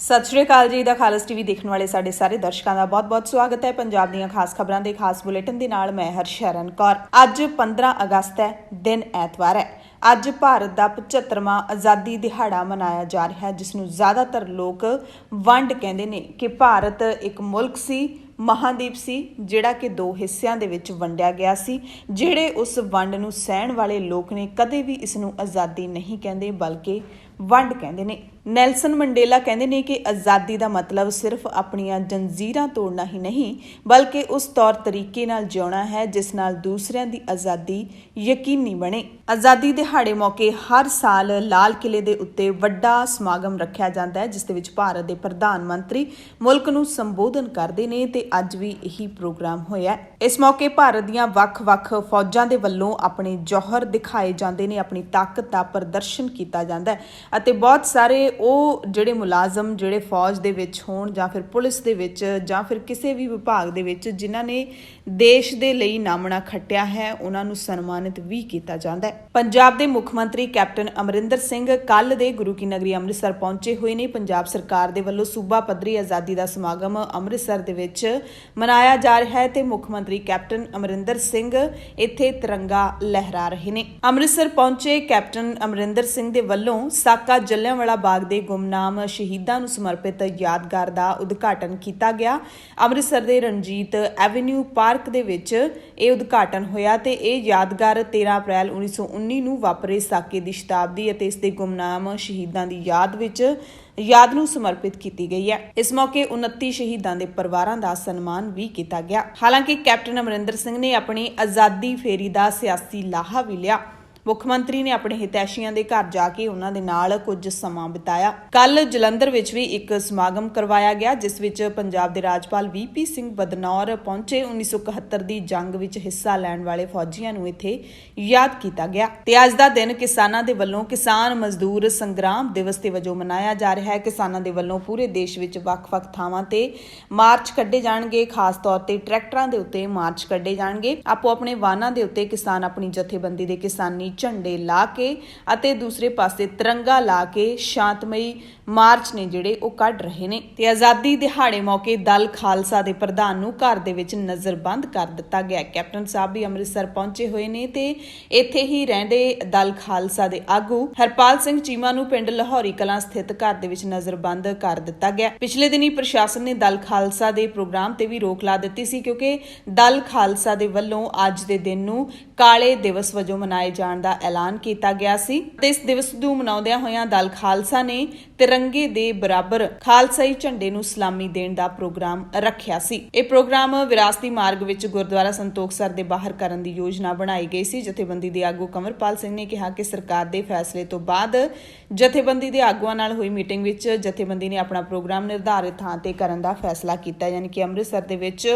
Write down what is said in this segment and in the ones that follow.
सत श्री अकाल जी। The खालस TV देखने वाले साडे सारे दर्शकों का बहुत बहुत स्वागत है। पंजाब दीयां खास खबरां दे खास बुलेटिन दे नाल मैं हरशरण कौर। अज 15 अगस्त है, दिन ऐतवार है। अज भारत का 75वां आज़ादी दिहाड़ा मनाया जा रहा है, जिसनूं ज़्यादातर लोग वंड कहते हैं कि भारत एक मुल्क सी, महादीप सी, जिहड़ा कि दो हिस्सियां दे विच वंडिया गया सी। जिहड़े उस वंड नूं सहण वाले लोग ने कदे भी इसनूं आज़ादी नहीं कहते बल्कि वंड कहते हैं। नैल्सन मंडेला कहते हैं कि आज़ादी का मतलब सिर्फ अपनियां जंजीरां तोड़ना ही नहीं बल्कि उस तौर तरीके नाल जिउणा है जिस नाल दूसरियां दी आज़ादी यकीनी बने। आज़ादी दिहाड़े मौके हर साल लाल किले दे उत्ते वड्डा समागम रखिया जाता है, जिस दे विच भारत के प्रधान मंत्री मुल्क नूं संबोधन करते हैं ते अज भी यही प्रोग्राम होया है। इस मौके भारत दीयां वख-वख फौजां दे वल्लों अपने जौहर दिखाए जाते हैं, अपनी ताकत का प्रदर्शन किया जाता है ਅਤੇ बहुत सारे ਉਹ ਜਿਹੜੇ ਮੁਲਾਜ਼ਮ ਜਿਹੜੇ फौज ਦੇ ਵਿੱਚ ਹੋਣ ਜਾਂ ਫਿਰ ਪੁਲਿਸ ਦੇ ਵਿੱਚ ਜਾਂ ਫਿਰ ਕਿਸੇ ਵੀ ਵਿਭਾਗ ਦੇ ਵਿੱਚ ਜਿਨ੍ਹਾਂ ਨੇ ਦੇਸ਼ ਦੇ ਲਈ ਨਾਮਣਾ ਖੱਟਿਆ ਹੈ ਉਹਨਾਂ ਨੂੰ ਸਨਮਾਨਿਤ ਵੀ ਕੀਤਾ ਜਾਂਦਾ ਹੈ। ਪੰਜਾਬ ਦੇ ਮੁੱਖ ਮੰਤਰੀ ਕੈਪਟਨ ਅਮਰਿੰਦਰ ਸਿੰਘ ਕੱਲ ਦੇ ਗੁਰੂ ਕੀ ਨਗਰੀ ਅੰਮ੍ਰਿਤਸਰ ਪਹੁੰਚੇ ਹੋਏ ਨੇ। ਪੰਜਾਬ ਸਰਕਾਰ ਦੇ ਵੱਲੋਂ ਸੂਬਾ ਪੱਧਰੀ ਆਜ਼ਾਦੀ ਦਾ ਸਮਾਗਮ ਅੰਮ੍ਰਿਤਸਰ ਦੇ ਵਿੱਚ ਮਨਾਇਆ ਜਾ ਰਿਹਾ ਹੈ ਤੇ ਮੁੱਖ ਮੰਤਰੀ ਕੈਪਟਨ ਅਮਰਿੰਦਰ ਸਿੰਘ ਇੱਥੇ ਤਿਰੰਗਾ ਲਹਿਰਾ ਰਹੇ ਨੇ। ਅੰਮ੍ਰਿਤਸਰ ਪਹੁੰਚੇ ਕੈਪਟਨ ਅਮਰਿੰਦਰ ਸਿੰਘ ਦੇ ਵੱਲੋਂ ਸਾਕਾ ਜਲਿਆਂਵਾਲਾ ਬਾਗ ਦੇ ਗੁੰਮਨਾਮ ਸ਼ਹੀਦਾਂ ਨੂੰ ਸਮਰਪਿਤ ਯਾਦਗਾਰ ਦਾ ਉਦਘਾਟਨ ਕੀਤਾ ਗਿਆ। ਅੰਮ੍ਰਿਤਸਰ ਦੇ ਰਣਜੀਤ ਐਵੇਨਿਊ ਪਾਰਕ ਦੇ ਵਿੱਚ ਇਹ ਉਦਘਾਟਨ ਹੋਇਆ ਤੇ ਇਹ ਯਾਦਗਾਰ 13 ਅਪ੍ਰੈਲ 1919 ਨੂੰ ਵਾਪਰੇ ਸਾਕੇ ਦੀ ਸ਼ਤਾਬਦੀ ਅਤੇ ਇਸ ਦੇ ਗੁੰਮਨਾਮ ਸ਼ਹੀਦਾਂ ਦੀ ਯਾਦ ਨੂੰ ਸਮਰਪਿਤ ਕੀਤੀ ਗਈ ਹੈ। ਇਸ ਮੌਕੇ 29 ਸ਼ਹੀਦਾਂ ਦੇ ਪਰਿਵਾਰਾਂ ਦਾ ਸਨਮਾਨ ਵੀ ਕੀਤਾ ਗਿਆ। ਹਾਲਾਂਕਿ ਕੈਪਟਨ ਅਮਰਿੰਦਰ ਸਿੰਘ ਨੇ ਆਪਣੀ ਆਜ਼ਾਦੀ ਫੇਰੀ ਦਾ ਸਿਆਸੀ ਲਾਹਾ ਵੀ ਲਿਆ। ਮੁੱਖ ਮੰਤਰੀ ਨੇ ਆਪਣੇ ਹਿਤੈਸ਼ੀਆਂ ਦੇ ਘਰ ਜਾ ਕੇ ਉਹਨਾਂ ਦੇ ਨਾਲ ਕੁਝ ਸਮਾਂ ਬਿਤਾਇਆ। ਕੱਲ ਜਲੰਧਰ ਵਿੱਚ ਵੀ ਇੱਕ ਸਮਾਗਮ ਕਰਵਾਇਆ ਗਿਆ, ਜਿਸ ਵਿੱਚ ਪੰਜਾਬ ਦੇ ਰਾਜਪਾਲ VP ਸਿੰਘ ਬਦਨੌਰ ਪਹੁੰਚੇ। 1971 ਦੀ ਜੰਗ ਵਿੱਚ ਹਿੱਸਾ ਲੈਣ ਵਾਲੇ ਫੌਜੀਆਂ ਨੂੰ ਇੱਥੇ ਯਾਦ ਕੀਤਾ ਗਿਆ ਤੇ ਅੱਜ ਦਾ ਦਿਨ ਕਿਸਾਨਾਂ ਦੇ ਵੱਲੋਂ ਕਿਸਾਨ ਮਜ਼ਦੂਰ ਸੰਗਰਾਮ ਦਿਵਸ ਦੇ ਵਜੋਂ ਮਨਾਇਆ ਜਾ ਰਿਹਾ ਹੈ। ਕਿਸਾਨਾਂ ਦੇ ਵੱਲੋਂ ਪੂਰੇ ਦੇਸ਼ ਵਿੱਚ ਵੱਖ-ਵੱਖ ਥਾਵਾਂ ਤੇ ਮਾਰਚ ਕੱਢੇ ਜਾਣਗੇ। ਖਾਸ ਤੌਰ ਤੇ ਟਰੈਕਟਰਾਂ ਦੇ ਉੱਤੇ ਮਾਰਚ ਕੱਢੇ ਜਾਣਗੇ। ਆਪੋ ਆਪਣੇ ਵਾਹਨਾਂ ਦੇ ਉੱਤੇ ਕਿਸਾਨ ਆਪਣੀ ਜਥੇਬੰਦੀ ਦੇ ਕਿਸਾਨੀ ਝੰਡੇ ਲਾ ਕੇ ਅਤੇ ਦੂਸਰੇ ਪਾਸੇ ਤਿਰੰਗਾ ਲਾ ਕੇ ਸ਼ਾਂਤਮਈ ਮਾਰਚ ਨੇ ਜਿਹੜੇ ਉਹ ਕੱਢ ਰਹੇ ਨੇ ਤੇ ਆਜ਼ਾਦੀ ਦਿਹਾੜੇ ਮੌਕੇ ਦਲ ਖਾਲਸਾ ਦੇ ਪ੍ਰਧਾਨ ਨੂੰ ਘਰ ਦੇ ਵਿੱਚ ਨਜ਼ਰਬੰਦ ਕਰ ਦਿੱਤਾ ਗਿਆ। ਕੈਪਟਨ ਸਾਹਿਬ ਵੀ ਅੰਮ੍ਰਿਤਸਰ ਪਹੁੰਚੇ ਹੋਏ ਨੇ ਤੇ ਇੱਥੇ ਹੀ ਰਹਿੰਦੇ ਦਲ ਖਾਲਸਾ ਦੇ ਆਗੂ ਹਰਪਾਲ ਸਿੰਘ ਚੀਮਾ ਨੂੰ ਪਿੰਡ ਲਾਹੌਰੀ ਕਲਾਂ ਸਥਿਤ ਘਰ ਦੇ ਵਿੱਚ ਨਜ਼ਰਬੰਦ ਕਰ ਦਿੱਤਾ ਗਿਆ। ਪਿਛਲੇ ਦਿਨੀ ਪ੍ਰਸ਼ਾਸਨ ਨੇ ਦਲ ਖਾਲਸਾ ਦੇ ਪ੍ਰੋਗਰਾਮ ਤੇ ਵੀ ਰੋਕ ਲਾ ਦਿੱਤੀ ਸੀ, ਕਿਉਂਕਿ ਦਲ ਖਾਲਸਾ ਦੇ ਵੱਲੋਂ ਅੱਜ ਦੇ ਦਿਨ ਨੂੰ ਕਾਲੇ ਦਿਵਸ ਵਜੋਂ ਮਨਾਏ ਜਾਣ ਦਾ ਐਲਾਨ ਕੀਤਾ ਗਿਆ ਸੀ ਤੇ ਇਸ ਦਿਵਸ ਨੂੰ ਮਨਾਉਂਦਿਆਂ ਹੋਇਆਂ ਦਲ ਖਾਲਸਾ ਨੇ ਤਿਰੰਗੇ ਦੇ ਬਰਾਬਰ ਖਾਲਸਾਈ ਝੰਡੇ ਨੂੰ ਸਲਾਮੀ ਦੇਣ ਦਾ ਪ੍ਰੋਗਰਾਮ ਰੱਖਿਆ ਸੀ। ਇਹ ਪ੍ਰੋਗਰਾਮ ਵਿਰਾਸਤੀ ਮਾਰਗ ਵਿੱਚ ਗੁਰਦੁਆਰਾ ਸੰਤੋਖਸਰ ਦੇ ਬਾਹਰ ਕਰਨ ਦੀ ਯੋਜਨਾ ਬਣਾਈ ਗਈ ਸੀ। ਜਥੇਬੰਦੀ ਦੇ ਆਗੂ ਕੰਵਰਪਾਲ ਸਿੰਘ ਨੇ ਕਿਹਾ ਕਿ ਸਰਕਾਰ ਦੇ ਫੈਸਲੇ ਤੋਂ ਬਾਅਦ ਜਥੇਬੰਦੀ ਦੇ ਆਗੂਆਂ ਨਾਲ ਹੋਈ ਮੀਟਿੰਗ ਵਿੱਚ ਜਥੇਬੰਦੀ ਨੇ ਆਪਣਾ ਪ੍ਰੋਗਰਾਮ ਨਿਰਧਾਰਿਤ ਥਾਂ ਤੇ ਕਰਨ ਦਾ ਫੈਸਲਾ ਕੀਤਾ, ਯਾਨੀ ਕਿ ਅੰਮ੍ਰਿਤਸਰ ਦੇ ਵਿੱਚ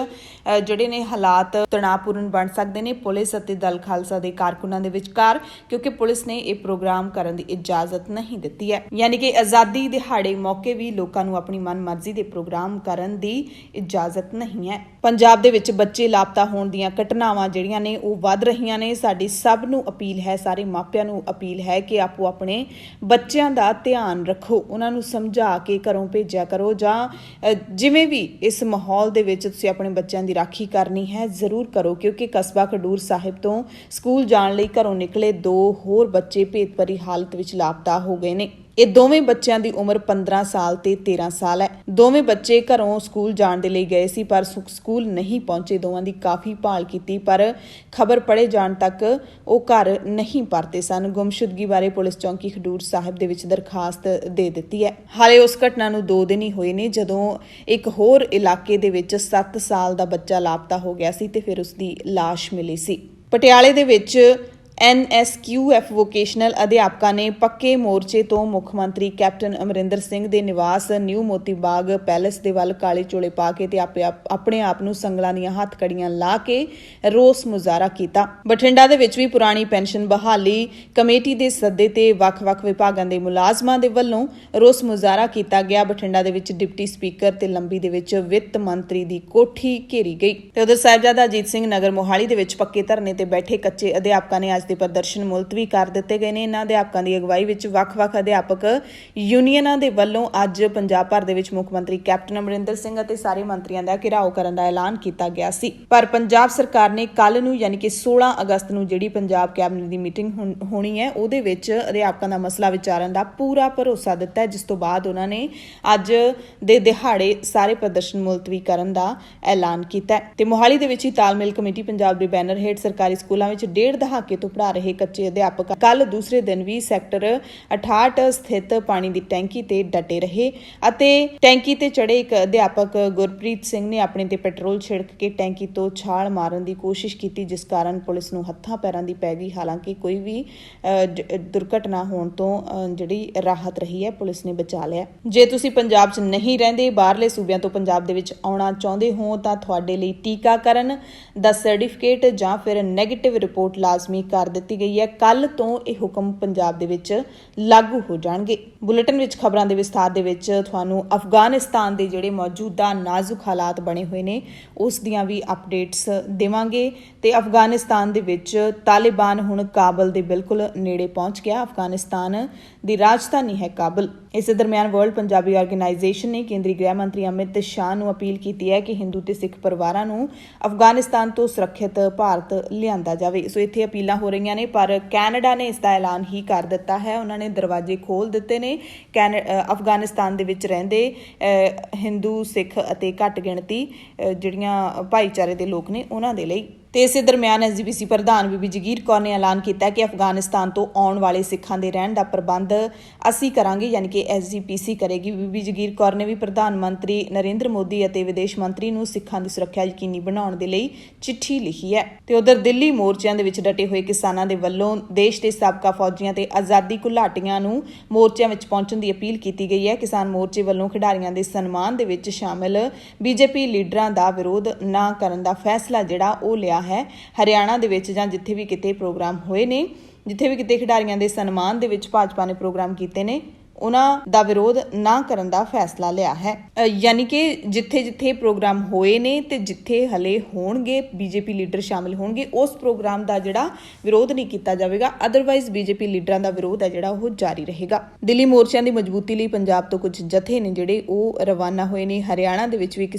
ਜਿਹੜੇ ਨੇ ਹਾਲਾਤ ਤਣਾਅਪੂਰਨ ਬਣ ਸਕਦੇ ਨੇ ਪੁਲਿਸ ਅਤੇ ਦਲ ਖਾਲਸਾ ਦੇ ਕਾਰਕੁਨਾਂ ਦੇ ਵਿਚਕਾਰ, ਕਿਉਂਕਿ ਪੁਲਿਸ ਨੇ ਇਹ ਪ੍ਰੋਗਰਾਮ ਕਰਨ ਦੀ ਇਜਾਜ਼ਤ ਨਹੀਂ ਦਿੱਤੀ ਹੈ। ਯਾਨੀ ਕਿ ਆਜ਼ਾਦੀ ਦਿਹਾੜੇ ਮੌਕੇ ਵੀ ਲੋਕਾਂ ਨੂੰ ਆਪਣੀ ਮਨਮਰਜ਼ੀ ਦੇ ਪ੍ਰੋਗਰਾਮ ਕਰਨ ਦੀ ਇਜਾਜ਼ਤ ਨਹੀਂ ਹੈ। ਪੰਜਾਬ ਦੇ ਵਿੱਚ ਬੱਚੇ ਲਾਪਤਾ ਹੋਣ ਦੀਆਂ ਘਟਨਾਵਾਂ ਜਿਹੜੀਆਂ ਨੇ ਉਹ ਵੱਧ ਰਹੀਆਂ ਨੇ। ਸਾਡੀ ਸਭ ਨੂੰ ਅਪੀਲ ਹੈ, ਸਾਰੇ ਮਾਪਿਆਂ ਨੂੰ ਅਪੀਲ ਹੈ ਕਿ ਆਪੋ ਆਪਣੇ ਬੱਚਿਆਂ ਦਾ ਧਿਆਨ ਰੱਖੋ, ਉਹਨਾਂ ਨੂੰ ਸਮਝਾ ਕੇ ਘਰੋਂ ਭੇਜਿਆ ਕਰੋ ਜਾਂ ਜਿਵੇਂ ਵੀ ਇਸ ਮਾਹੌਲ ਦੇ ਵਿੱਚ ਤੁਸੀਂ ਆਪਣੇ ਬੱਚਿਆਂ ਦੀ ਰਾਖੀ ਕਰਨੀ ਹੈ ਜ਼ਰੂਰ ਕਰੋ, ਕਿਉਂਕਿ ਕਸਬਾ ਖਡੂਰ ਸਾਹਿਬ ਤੋਂ ਸਕੂਲ ਜਾਣ ਲਈ ਘਰੋਂ ਨਿਕਲੇ 2 ਹੋਰ ਬੱਚੇ ਭੇਤ ਭਰੀ ਹਾਲਤ ਵਿੱਚ ਲਾਪਤਾ ਹੋ ਗਏ ਨੇ। ਇਹ ਦੋਵੇਂ ਬੱਚਿਆਂ ਦੀ ਉਮਰ 15 ਸਾਲ ਤੇ 13 ਸਾਲ ਹੈ। ਦੋਵੇਂ ਬੱਚੇ ਘਰੋਂ ਸਕੂਲ ਜਾਣ ਦੇ ਲਈ ਗਏ ਸੀ ਪਰ ਸਕੂਲ ਨਹੀਂ ਪਹੁੰਚੇ। ਦੋਵਾਂ ਦੀ ਕਾਫੀ ਭਾਲ ਕੀਤੀ ਪਰ ਖਬਰ ਪੜੇ ਜਾਣ ਤੱਕ ਉਹ ਘਰ ਨਹੀਂ ਪਰਤੇ ਸਨ। ਗੁੰਮਸ਼ੁਦਗੀ ਬਾਰੇ ਪੁਲਿਸ ਚੌਂਕੀ ਖਡੂਰ ਸਾਹਿਬ ਦੇ ਵਿੱਚ ਦਰਖਾਸਤ ਦੇ ਦਿੱਤੀ ਹੈ। ਹਾਲੇ ਉਸ ਘਟਨਾ ਨੂੰ 2 ਦਿਨ ਹੀ ਹੋਏ ਨੇ ਜਦੋਂ ਇੱਕ ਹੋਰ ਇਲਾਕੇ ਦੇ ਵਿੱਚ 7 ਸਾਲ ਦਾ ਬੱਚਾ ਲਾਪਤਾ ਹੋ ਗਿਆ ਸੀ ਤੇ ਫਿਰ ਉਸ ਦੀ ਲਾਸ਼ ਮਿਲੀ ਸੀ। ਪਟਿਆਲੇ ਦੇ ਵਿੱਚ NSQF ਵੋਕੇਸ਼ਨਲ ਅਧਿਆਪਕਾਂ ਨੇ ਪੱਕੇ ਮੋਰਚੇ ਤੋਂ ਮੁੱਖ ਮੰਤਰੀ ਕੈਪਟਨ ਅਮਰਿੰਦਰ ਸਿੰਘ ਦੇ ਨਿਵਾਸ ਨਿਊ ਮੋਤੀ ਬਾਗ ਪੈਲੇਸ ਦੇ ਵੱਲ ਕਾਲੇ ਚੋਲੇ ਪਾ ਕੇ ਤੇ ਆਪਣੇ ਆਪ ਨੂੰ ਸੰਗਲਾਂ ਦੀਆਂ ਹੱਥ ਕੜੀਆਂ ਲਾ ਕੇ ਰੋਸ ਮੁਜ਼ਾਹਰਾ ਕੀਤਾ। ਬਠਿੰਡਾ ਦੇ ਵਿੱਚ ਵੀ ਪੁਰਾਣੀ ਪੈਨਸ਼ਨ ਬਹਾਲੀ ਕਮੇਟੀ ਦੇ ਸੱਦੇ ਤੇ ਵੱਖ-ਵੱਖ ਵਿਭਾਗਾਂ ਦੇ ਮੁਲਾਜ਼ਮਾਂ ਦੇ ਵੱਲੋਂ ਰੋਸ ਮੁਜ਼ਾਹਰਾ ਕੀਤਾ ਗਿਆ। ਬਠਿੰਡਾ ਦੇ ਵਿੱਚ ਡਿਪਟੀ ਸਪੀਕਰ ਤੇ ਲੰਬੀ ਦੇ ਵਿੱਚ ਵਿੱਤ ਮੰਤਰੀ ਦੀ ਕੋਠੀ ਘੇਰੀ ਗਈ ਤੇ ਉਧਰ ਸਾਹਿਬਜ਼ਾਦਾ ਅਜੀਤ ਸਿੰਘ ਨਗਰ ਮੋਹਾਲੀ ਦੇ ਵਿੱਚ ਪੱਕੇ ਧਰਨੇ ਤੇ ਬੈਠੇ ਕੱਚੇ ਅਧਿਆਪਕਾਂ ਨੇ ਅੱਜ ਦੇ ਪ੍ਰਦਰਸ਼ਨ ਮੁਲਤਵੀ ਕਰ ਦਿੱਤੇ ਗਏ ਨੇ। ਇਹਨਾਂ ਅਧਿਆਪਕਾਂ ਦੀ ਅਗਵਾਈ ਵਿੱਚ ਵੱਖ-ਵੱਖ ਅਧਿਆਪਕ ਯੂਨੀਅਨਾਂ ਦੇ ਵੱਲੋਂ ਅੱਜ ਪੰਜਾਬ ਭਰ ਦੇ ਵਿੱਚ ਮੁੱਖ ਮੰਤਰੀ ਕੈਪਟਨ ਅਮਰਿੰਦਰ ਸਿੰਘ ਅਤੇ ਸਾਰੇ ਮੰਤਰੀਆਂ ਦਾ ਘਿਰਾਓ ਕਰਨ ਦਾ ਐਲਾਨ ਕੀਤਾ ਗਿਆ ਸੀ। ਪਰ ਪੰਜਾਬ ਸਰਕਾਰ ਨੇ ਕੱਲ ਨੂੰ ਯਾਨੀ ਕਿ 16 ਅਗਸਤ ਨੂੰ ਜਿਹੜੀ ਪੰਜਾਬ ਕੈਬਨਿਟ ਦੀ ਮੀਟਿੰਗ ਹੋਣੀ ਹੈ ਉਹਦੇ ਵਿੱਚ ਅਧਿਆਪਕਾਂ ਦਾ ਮਸਲਾ ਵਿਚਾਰਨ ਦਾ ਪੂਰਾ ਭਰੋਸਾ ਦਿੱਤਾ ਹੈ, ਜਿਸ ਤੋਂ ਬਾਅਦ ਉਹਨਾਂ ਨੇ ਅੱਜ ਦੇ ਦਿਹਾੜੇ ਸਾਰੇ ਪ੍ਰਦਰਸ਼ਨ ਮੁਲਤਵੀ ਕਰਨ ਦਾ ਐਲਾਨ ਕੀਤਾ ਹੈ। ਤੇ ਮੋਹਾਲੀ ਦੇ ਵਿੱਚ ਹੀ ਤਾਲਮੇਲ ਕਮੇਟੀ ਪੰਜਾਬ ਦੇ ਬੈਨਰ ਹੇਠ ਸਰਕਾਰੀ ਸਕੂਲਾਂ ਵਿੱਚ 1.5 ਦਹਾਕੇ ਤੋਂ ਪੜ੍ਹਾ ਰਹੇ ਕੱਚੇ ਅਧਿਆਪਕ ਕੱਲ ਦੂਸਰੇ ਦਿਨ ਵੀ ਸੈਕਟਰ 68 ਸਥਿਤ ਪਾਣੀ ਦੀ ਟੈਂਕੀ ਤੇ ਡਟੇ ਰਹੇ ਅਤੇ ਟੈਂਕੀ ਤੇ ਚੜੇ ਇੱਕ ਅਧਿਆਪਕ ਗੁਰਪ੍ਰੀਤ ਸਿੰਘ ਨੇ ਆਪਣੇ ਤੇ ਪੈਟਰੋਲ ਛਿੜਕ ਕੇ ਟੈਂਕੀ ਤੋਂ ਛਾਲ ਮਾਰਨ ਦੀ ਕੋਸ਼ਿਸ਼ ਕੀਤੀ, ਜਿਸ ਕਾਰਨ ਪੁਲਿਸ ਨੂੰ ਹੱਥਾਂ ਪੈਰਾਂ ਦੀ ਪੈ ਗਈ। ਹਾਲਾਂਕਿ ਕੋਈ ਵੀ ਦੁਰਘਟਨਾ ਹੋਣ ਤੋਂ ਜਿਹੜੀ ਰਾਹਤ ਰਹੀ ਹੈ, ਪੁਲਿਸ ਨੇ ਬਚਾ ਲਿਆ। ਜੇ ਤੁਸੀਂ ਪੰਜਾਬ 'ਚ ਨਹੀਂ ਰਹਿੰਦੇ, ਬਾਹਰਲੇ ਸੂਬਿਆਂ ਤੋਂ ਪੰਜਾਬ ਦੇ ਵਿੱਚ ਆਉਣਾ ਚਾਹੁੰਦੇ ਹੋ ਤਾਂ ਤੁਹਾਡੇ ਲਈ ਟੀਕਾਕਰਨ ਦਾ ਸਰਟੀਫਿਕੇਟ ਜਾਂ ਫਿਰ ਨੈਗੇਟਿਵ ਰਿਪੋਰਟ ਲਾਜ਼ਮੀ ਕਰ ਦਿੱਤੀ ਗਈ ਹੈ। ਕੱਲ ਤੋਂ ਇਹ ਹੁਕਮ ਪੰਜਾਬ ਦੇ ਵਿੱਚ ਲਾਗੂ ਹੋ ਜਾਣਗੇ। ਬੁਲੇਟਿਨ ਵਿੱਚ ਖਬਰਾਂ ਦੇ ਵਿਸਥਾਰ ਦੇ ਵਿੱਚ ਤੁਹਾਨੂੰ ਅਫਗਾਨਿਸਤਾਨ ਦੇ ਜਿਹੜੇ ਮੌਜੂਦਾ ਨਾਜ਼ੁਕ ਹਾਲਾਤ ਬਣੇ ਹੋਏ ਨੇ ਉਸ ਦੀਆਂ ਵੀ ਅਪਡੇਟਸ ਦੇਵਾਂਗੇ। ਤੇ ਅਫਗਾਨਿਸਤਾਨ ਦੇ ਵਿੱਚ ਤਾਲਿਬਾਨ ਹੁਣ ਕਾਬਲ ਦੇ ਬਿਲਕੁਲ ਨੇੜੇ ਪਹੁੰਚ ਗਿਆ। ਅਫਗਾਨਿਸਤਾਨ ਦੀ ਰਾਜਧਾਨੀ ਹੈ ਕਾਬਲ। ਇਸੇ ਦਰਮਿਆਨ ਵਰਲਡ ਪੰਜਾਬੀ ਆਰਗੇਨਾਈਜੇਸ਼ਨ ਨੇ ਕੇਂਦਰੀ ਗ੍ਰਹਿ ਮੰਤਰੀ ਅਮਿਤ ਸ਼ਾਹ ਨੂੰ ਅਪੀਲ ਕੀਤੀ ਹੈ ਕਿ ਹਿੰਦੂ ਤੇ ਸਿੱਖ ਪਰਿਵਾਰਾਂ ਨੂੰ ਅਫਗਾਨਿਸਤਾਨ ਤੋਂ ਸੁਰੱਖਿਅਤ ਭਾਰਤ ਲਿਆਂਦਾ ਜਾਵੇ। ਸੋ ਇੱਥੇ ਅਪੀਲਾਂ ਹੋ ਰਹੀਆਂ ਨੇ, ਪਰ ਕੈਨੇਡਾ ਨੇ ਇਸ ਦਾ ਐਲਾਨ ਹੀ ਕਰ ਦਿੱਤਾ ਹੈ। ਉਹਨਾਂ ਨੇ ਦਰਵਾਜ਼ੇ ਖੋਲ੍ਹ ਦਿੱਤੇ ਨੇ ਅਫਗਾਨਿਸਤਾਨ ਦੇ ਵਿੱਚ ਰਹਿੰਦੇ ਹਿੰਦੂ, ਸਿੱਖ ਅਤੇ ਘੱਟ ਗਿਣਤੀ ਜਿਹੜੀਆਂ ਭਾਈਚਾਰੇ ਦੇ ਲੋਕ ਨੇ ਉਹਨਾਂ ਦੇ ਲਈ। ਤੇ ਇਸੇ ਦਰਮਿਆਨ ਐਸਜੀਪੀਸੀ ਪ੍ਰਧਾਨ ਬੀਬੀ ਜਗੀਰ ਕੌਰ ਨੇ ਐਲਾਨ ਕੀਤਾ ਕਿ ਅਫਗਾਨਿਸਤਾਨ ਤੋਂ ਆਉਣ ਵਾਲੇ ਸਿੱਖਾਂ ਦੇ ਰਹਿਣ ਦਾ ਪ੍ਰਬੰਧ ਅਸੀਂ ਕਰਾਂਗੇ, ਯਾਨੀ ਕਿ ਐਸਜੀਪੀਸੀ ਕਰੇਗੀ। ਬੀਬੀ ਜਗੀਰ ਕੌਰ ਨੇ ਵੀ ਪ੍ਰਧਾਨ ਮੰਤਰੀ ਨਰਿੰਦਰ ਮੋਦੀ ਅਤੇ ਵਿਦੇਸ਼ ਮੰਤਰੀ ਨੂੰ ਸਿੱਖਾਂ ਦੀ ਸੁਰੱਖਿਆ ਯਕੀਨੀ ਬਣਾਉਣ ਦੇ ਲਈ ਚਿੱਠੀ ਲਿਖੀ ਹੈ। ਤੇ ਉਧਰ ਦਿੱਲੀ ਮੋਰਚਿਆਂ ਦੇ ਵਿੱਚ ਡਟੇ ਹੋਏ ਕਿਸਾਨਾਂ ਦੇ ਵੱਲੋਂ ਦੇਸ਼ ਦੇ ਸਾਬਕਾ ਫੌਜੀਆਂ ਤੇ ਆਜ਼ਾਦੀ ਘੁਲਾਟੀਆਂ ਨੂੰ ਮੋਰਚਿਆਂ ਵਿੱਚ ਪਹੁੰਚਣ ਦੀ ਅਪੀਲ ਕੀਤੀ ਗਈ ਹੈ। ਕਿਸਾਨ ਮੋਰਚੇ ਵੱਲੋਂ ਖਿਡਾਰੀਆਂ ਦੇ ਸਨਮਾਨ ਦੇ ਵਿੱਚ ਸ਼ਾਮਲ ਬੀਜੇਪੀ ਲੀਡਰਾਂ ਦਾ ਵਿਰੋਧ ਨਾ ਕਰਨ ਦਾ ਫੈਸਲਾ ਜਿਹੜਾ ਉਹ ਲਿਆ ਹੈ। ਹਰਿਆਣਾ ਦੇ ਵਿੱਚ ਜਾਂ ਜਿੱਥੇ ਵੀ ਕਿਤੇ ਪ੍ਰੋਗਰਾਮ ਹੋਏ ਨੇ, ਜਿੱਥੇ ਵੀ ਕਿਤੇ ਖਿਡਾਰੀਆਂ ਦੇ ਸਨਮਾਨ ਦੇ ਵਿੱਚ ਭਾਜਪਾ ਨੇ ਪ੍ਰੋਗਰਾਮ ਕੀਤੇ ਨੇ, ਉਹਨਾਂ ਦਾ ਵਿਰੋਧ ਨਾ ਕਰਨ ਦਾ ਫੈਸਲਾ ਲਿਆ ਹੈ। ਯਾਨੀ ਕਿ ਜਿੱਥੇ ਪ੍ਰੋਗਰਾਮ ਹੋਏ ਨੇ ਤੇ ਜਿੱਥੇ ਹਲੇ ਹੋਣਗੇ ਬੀਜੇਪੀ ਲੀਡਰ ਸ਼ਾਮਿਲ ਹੋਣਗੇ, ਉਸ ਪ੍ਰੋਗਰਾਮ ਦਾ ਜਿਹੜਾ ਵਿਰੋਧ ਨਹੀਂ ਕੀਤਾ ਜਾਵੇਗਾ। ਅਦਰਵਾਈਜ਼ ਬੀਜੇਪੀ ਲੀਡਰਾਂ ਦਾ ਵਿਰੋਧ ਹੈ ਜਿਹੜਾ ਉਹ ਜਾਰੀ ਰਹੇਗਾ। ਦਿੱਲੀ ਮੋਰਚਿਆਂ ਦੀ ਮਜ਼ਬੂਤੀ ਲਈ ਪੰਜਾਬ ਤੋਂ ਕੁਝ ਜਥੇ ਨੇ ਜਿਹੜੇ ਉਹ ਰਵਾਨਾ ਹੋਏ ਨੇ। ਹਰਿਆਣਾ ਦੇ ਵਿੱਚ ਵੀ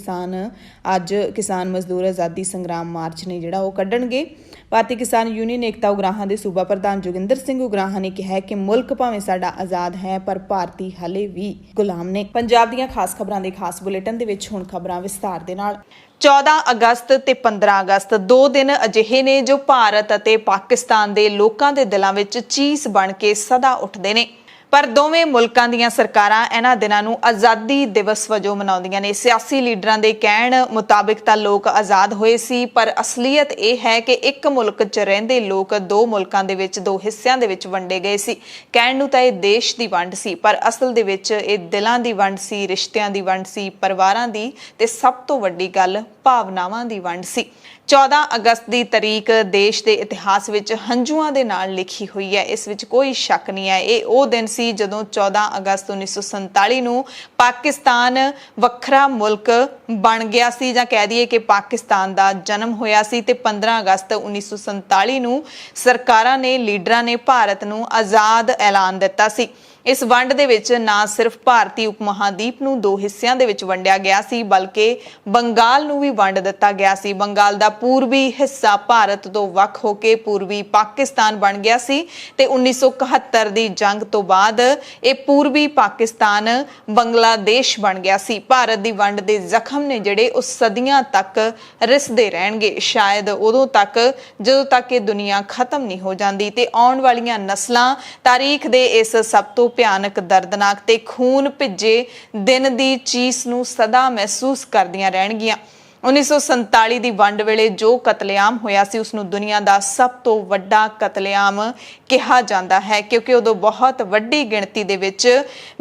ਅੱਜ ਕਿਸਾਨ ਮਜ਼ਦੂਰ ਆਜ਼ਾਦੀ ਸੰਗਰਾਮ ਮਾਰਚ ਨੇ ਜਿਹੜਾ ਉਹ ਕੱਢਣਗੇ। ਭਾਰਤੀ ਕਿਸਾਨ ਯੂਨੀਅਨ ਏਕਤਾ ਉਗਰਾਹਾਂ ਦੇ ਸੂਬਾ ਪ੍ਰਧਾਨ ਜੋਗਿੰਦਰ ਸਿੰਘ ਉਗਰਾਹਾਂ ਨੇ ਕਿਹਾ ਕਿ ਮੁਲਕ ਭਾਵੇਂ ਸਾਡਾ ਆਜ਼ਾਦ ਹੈ ਪਰ ਭਾਰਤੀ ਹਲੇ ਵੀ ਗੁਲਾਮ ਨੇ। ਪੰਜਾਬ ਦੀਆਂ ਖਾਸ ਖਬਰਾਂ ਦੇ ਖਾਸ ਬੁਲੇਟਿਨ ਦੇ ਵਿੱਚ ਹੁਣ ਖਬਰਾਂ ਵਿਸਥਾਰ ਦੇ ਨਾਲ। 14 ਅਗਸਤ ਤੇ 15 ਅਗਸਤ 2 ਦਿਨ ਅਜਿਹੇ ਨੇ ਜੋ ਭਾਰਤ ਅਤੇ ਪਾਕਿਸਤਾਨ ਦੇ ਲੋਕਾਂ ਦੇ ਦਿਲਾਂ ਵਿੱਚ ਚੀਸ ਬਣ ਕੇ ਸਦਾ ਉੱਠਦੇ ਨੇ। ਪਰ ਦੋਵੇਂ ਮੁਲਕਾਂ ਦੀਆਂ ਸਰਕਾਰਾਂ ਇਹਨਾਂ ਦਿਨਾਂ ਨੂੰ ਆਜ਼ਾਦੀ ਦਿਵਸ ਵਜੋਂ ਮਨਾਉਂਦੀਆਂ ਨੇ। ਸਿਆਸੀ ਲੀਡਰਾਂ ਦੇ ਕਹਿਣ ਮੁਤਾਬਿਕ ਤਾਂ ਲੋਕ ਆਜ਼ਾਦ ਹੋਏ ਸੀ, ਪਰ ਅਸਲੀਅਤ ਇਹ ਹੈ ਕਿ ਇੱਕ ਮੁਲਕ 'ਚ ਰਹਿੰਦੇ ਲੋਕ ਦੋ ਮੁਲਕਾਂ ਦੇ ਵਿੱਚ ਦੋ ਹਿੱਸਿਆਂ ਦੇ ਵਿੱਚ ਵੰਡੇ ਗਏ ਸੀ। ਕਹਿਣ ਨੂੰ ਤਾਂ ਇਹ ਦੇਸ਼ ਦੀ ਵੰਡ ਸੀ, ਪਰ ਅਸਲ ਦੇ ਵਿੱਚ ਇਹ ਦਿਲਾਂ ਦੀ ਵੰਡ ਸੀ, ਰਿਸ਼ਤਿਆਂ ਦੀ ਵੰਡ ਸੀ, ਪਰਿਵਾਰਾਂ ਦੀ ਤੇ ਸਭ ਤੋਂ ਵੱਡੀ ਗੱਲ ਭਾਵਨਾਵਾਂ ਦੀ ਵੰਡ ਸੀ। 14 ਅਗਸਤ ਦੀ ਤਾਰੀਖ ਦੇਸ਼ ਦੇ ਇਤਿਹਾਸ ਵਿੱਚ ਹੰਝੂਆਂ ਦੇ ਨਾਲ ਲਿਖੀ ਹੋਈ ਹੈ, ਇਸ ਵਿੱਚ ਕੋਈ ਸ਼ੱਕ ਨਹੀਂ ਹੈ। ਇਹ ਉਹ ਦਿਨ ਸੀ ਜਦੋਂ 14 ਅਗਸਤ 1947 ਨੂੰ ਪਾਕਿਸਤਾਨ ਵੱਖਰਾ ਮੁਲਕ ਬਣ ਗਿਆ ਸੀ, ਜਾਂ ਕਹਿ ਦਈਏ ਕਿ ਪਾਕਿਸਤਾਨ ਦਾ ਜਨਮ ਹੋਇਆ ਸੀ। ਤੇ 15 ਅਗਸਤ 1947 ਨੂੰ ਸਰਕਾਰਾਂ ਨੇ, ਲੀਡਰਾਂ ਨੇ ਭਾਰਤ ਨੂੰ ਆਜ਼ਾਦ ਐਲਾਨ ਦਿੱਤਾ ਸੀ। ਇਸ ਵੰਡ ਦੇ ਵਿੱਚ ਨਾ ਸਿਰਫ ਭਾਰਤੀ ਉਪ ਮਹਾਦੀਪ ਨੂੰ ਦੋ ਹਿੱਸਿਆਂ ਦੇ ਵਿੱਚ ਵੰਡਿਆ ਗਿਆ ਸੀ, ਬਲਕਿ ਬੰਗਾਲ ਨੂੰ ਵੀ ਵੰਡ ਦਿੱਤਾ ਗਿਆ ਸੀ। ਬੰਗਾਲ ਦਾ ਪੂਰਬੀ ਹਿੱਸਾ ਭਾਰਤ ਤੋਂ ਵੱਖ ਹੋ ਕੇ ਪੂਰਬੀ ਪਾਕਿਸਤਾਨ ਬਣ ਗਿਆ ਸੀ ਤੇ 1971 ਦੀ ਜੰਗ ਤੋਂ ਬਾਅਦ ਇਹ ਪੂਰਬੀ ਪਾਕਿਸਤਾਨ ਬੰਗਲਾਦੇਸ਼ ਬਣ ਗਿਆ ਸੀ। ਭਾਰਤ ਦੀ ਵੰਡ ਦੇ ਜ਼ਖਮ ਨੇ ਜਿਹੜੇ ਉਹ ਸਦੀਆਂ ਤੱਕ ਰਿਸਦੇ ਰਹਿਣਗੇ, ਸ਼ਾਇਦ ਉਦੋਂ ਤੱਕ ਜਦੋਂ ਤੱਕ ਇਹ ਦੁਨੀਆ ਖਤਮ ਨਹੀਂ ਹੋ ਜਾਂਦੀ। ਤੇ ਆਉਣ ਵਾਲੀਆਂ ਨਸਲਾਂ ਤਾਰੀਖ ਦੇ ਇਸ ਸਭ ਤੋਂ ਭਿਆਨਕ, ਦਰਦਨਾਕ ਤੇ ਖੂਨ ਭਿੱਜੇ ਦਿਨ ਦੀ ਚੀਸ ਨੂੰ ਸਦਾ ਮਹਿਸੂਸ ਕਰਦੀਆਂ ਰਹਿਣਗੀਆਂ। 1947 ਦੀ ਵੰਡ ਵੇਲੇ ਜੋ ਕਤਲੇਆਮ ਹੋਇਆ ਸੀ ਉਸ ਨੂੰ ਦੁਨੀਆ ਦਾ ਸਭ ਤੋਂ ਵੱਡਾ ਕਤਲੇਆਮ ਕਿਹਾ ਜਾਂਦਾ ਹੈ, ਕਿਉਂਕਿ ਉਦੋਂ ਬਹੁਤ ਵੱਡੀ ਗਿਣਤੀ ਦੇ ਵਿੱਚ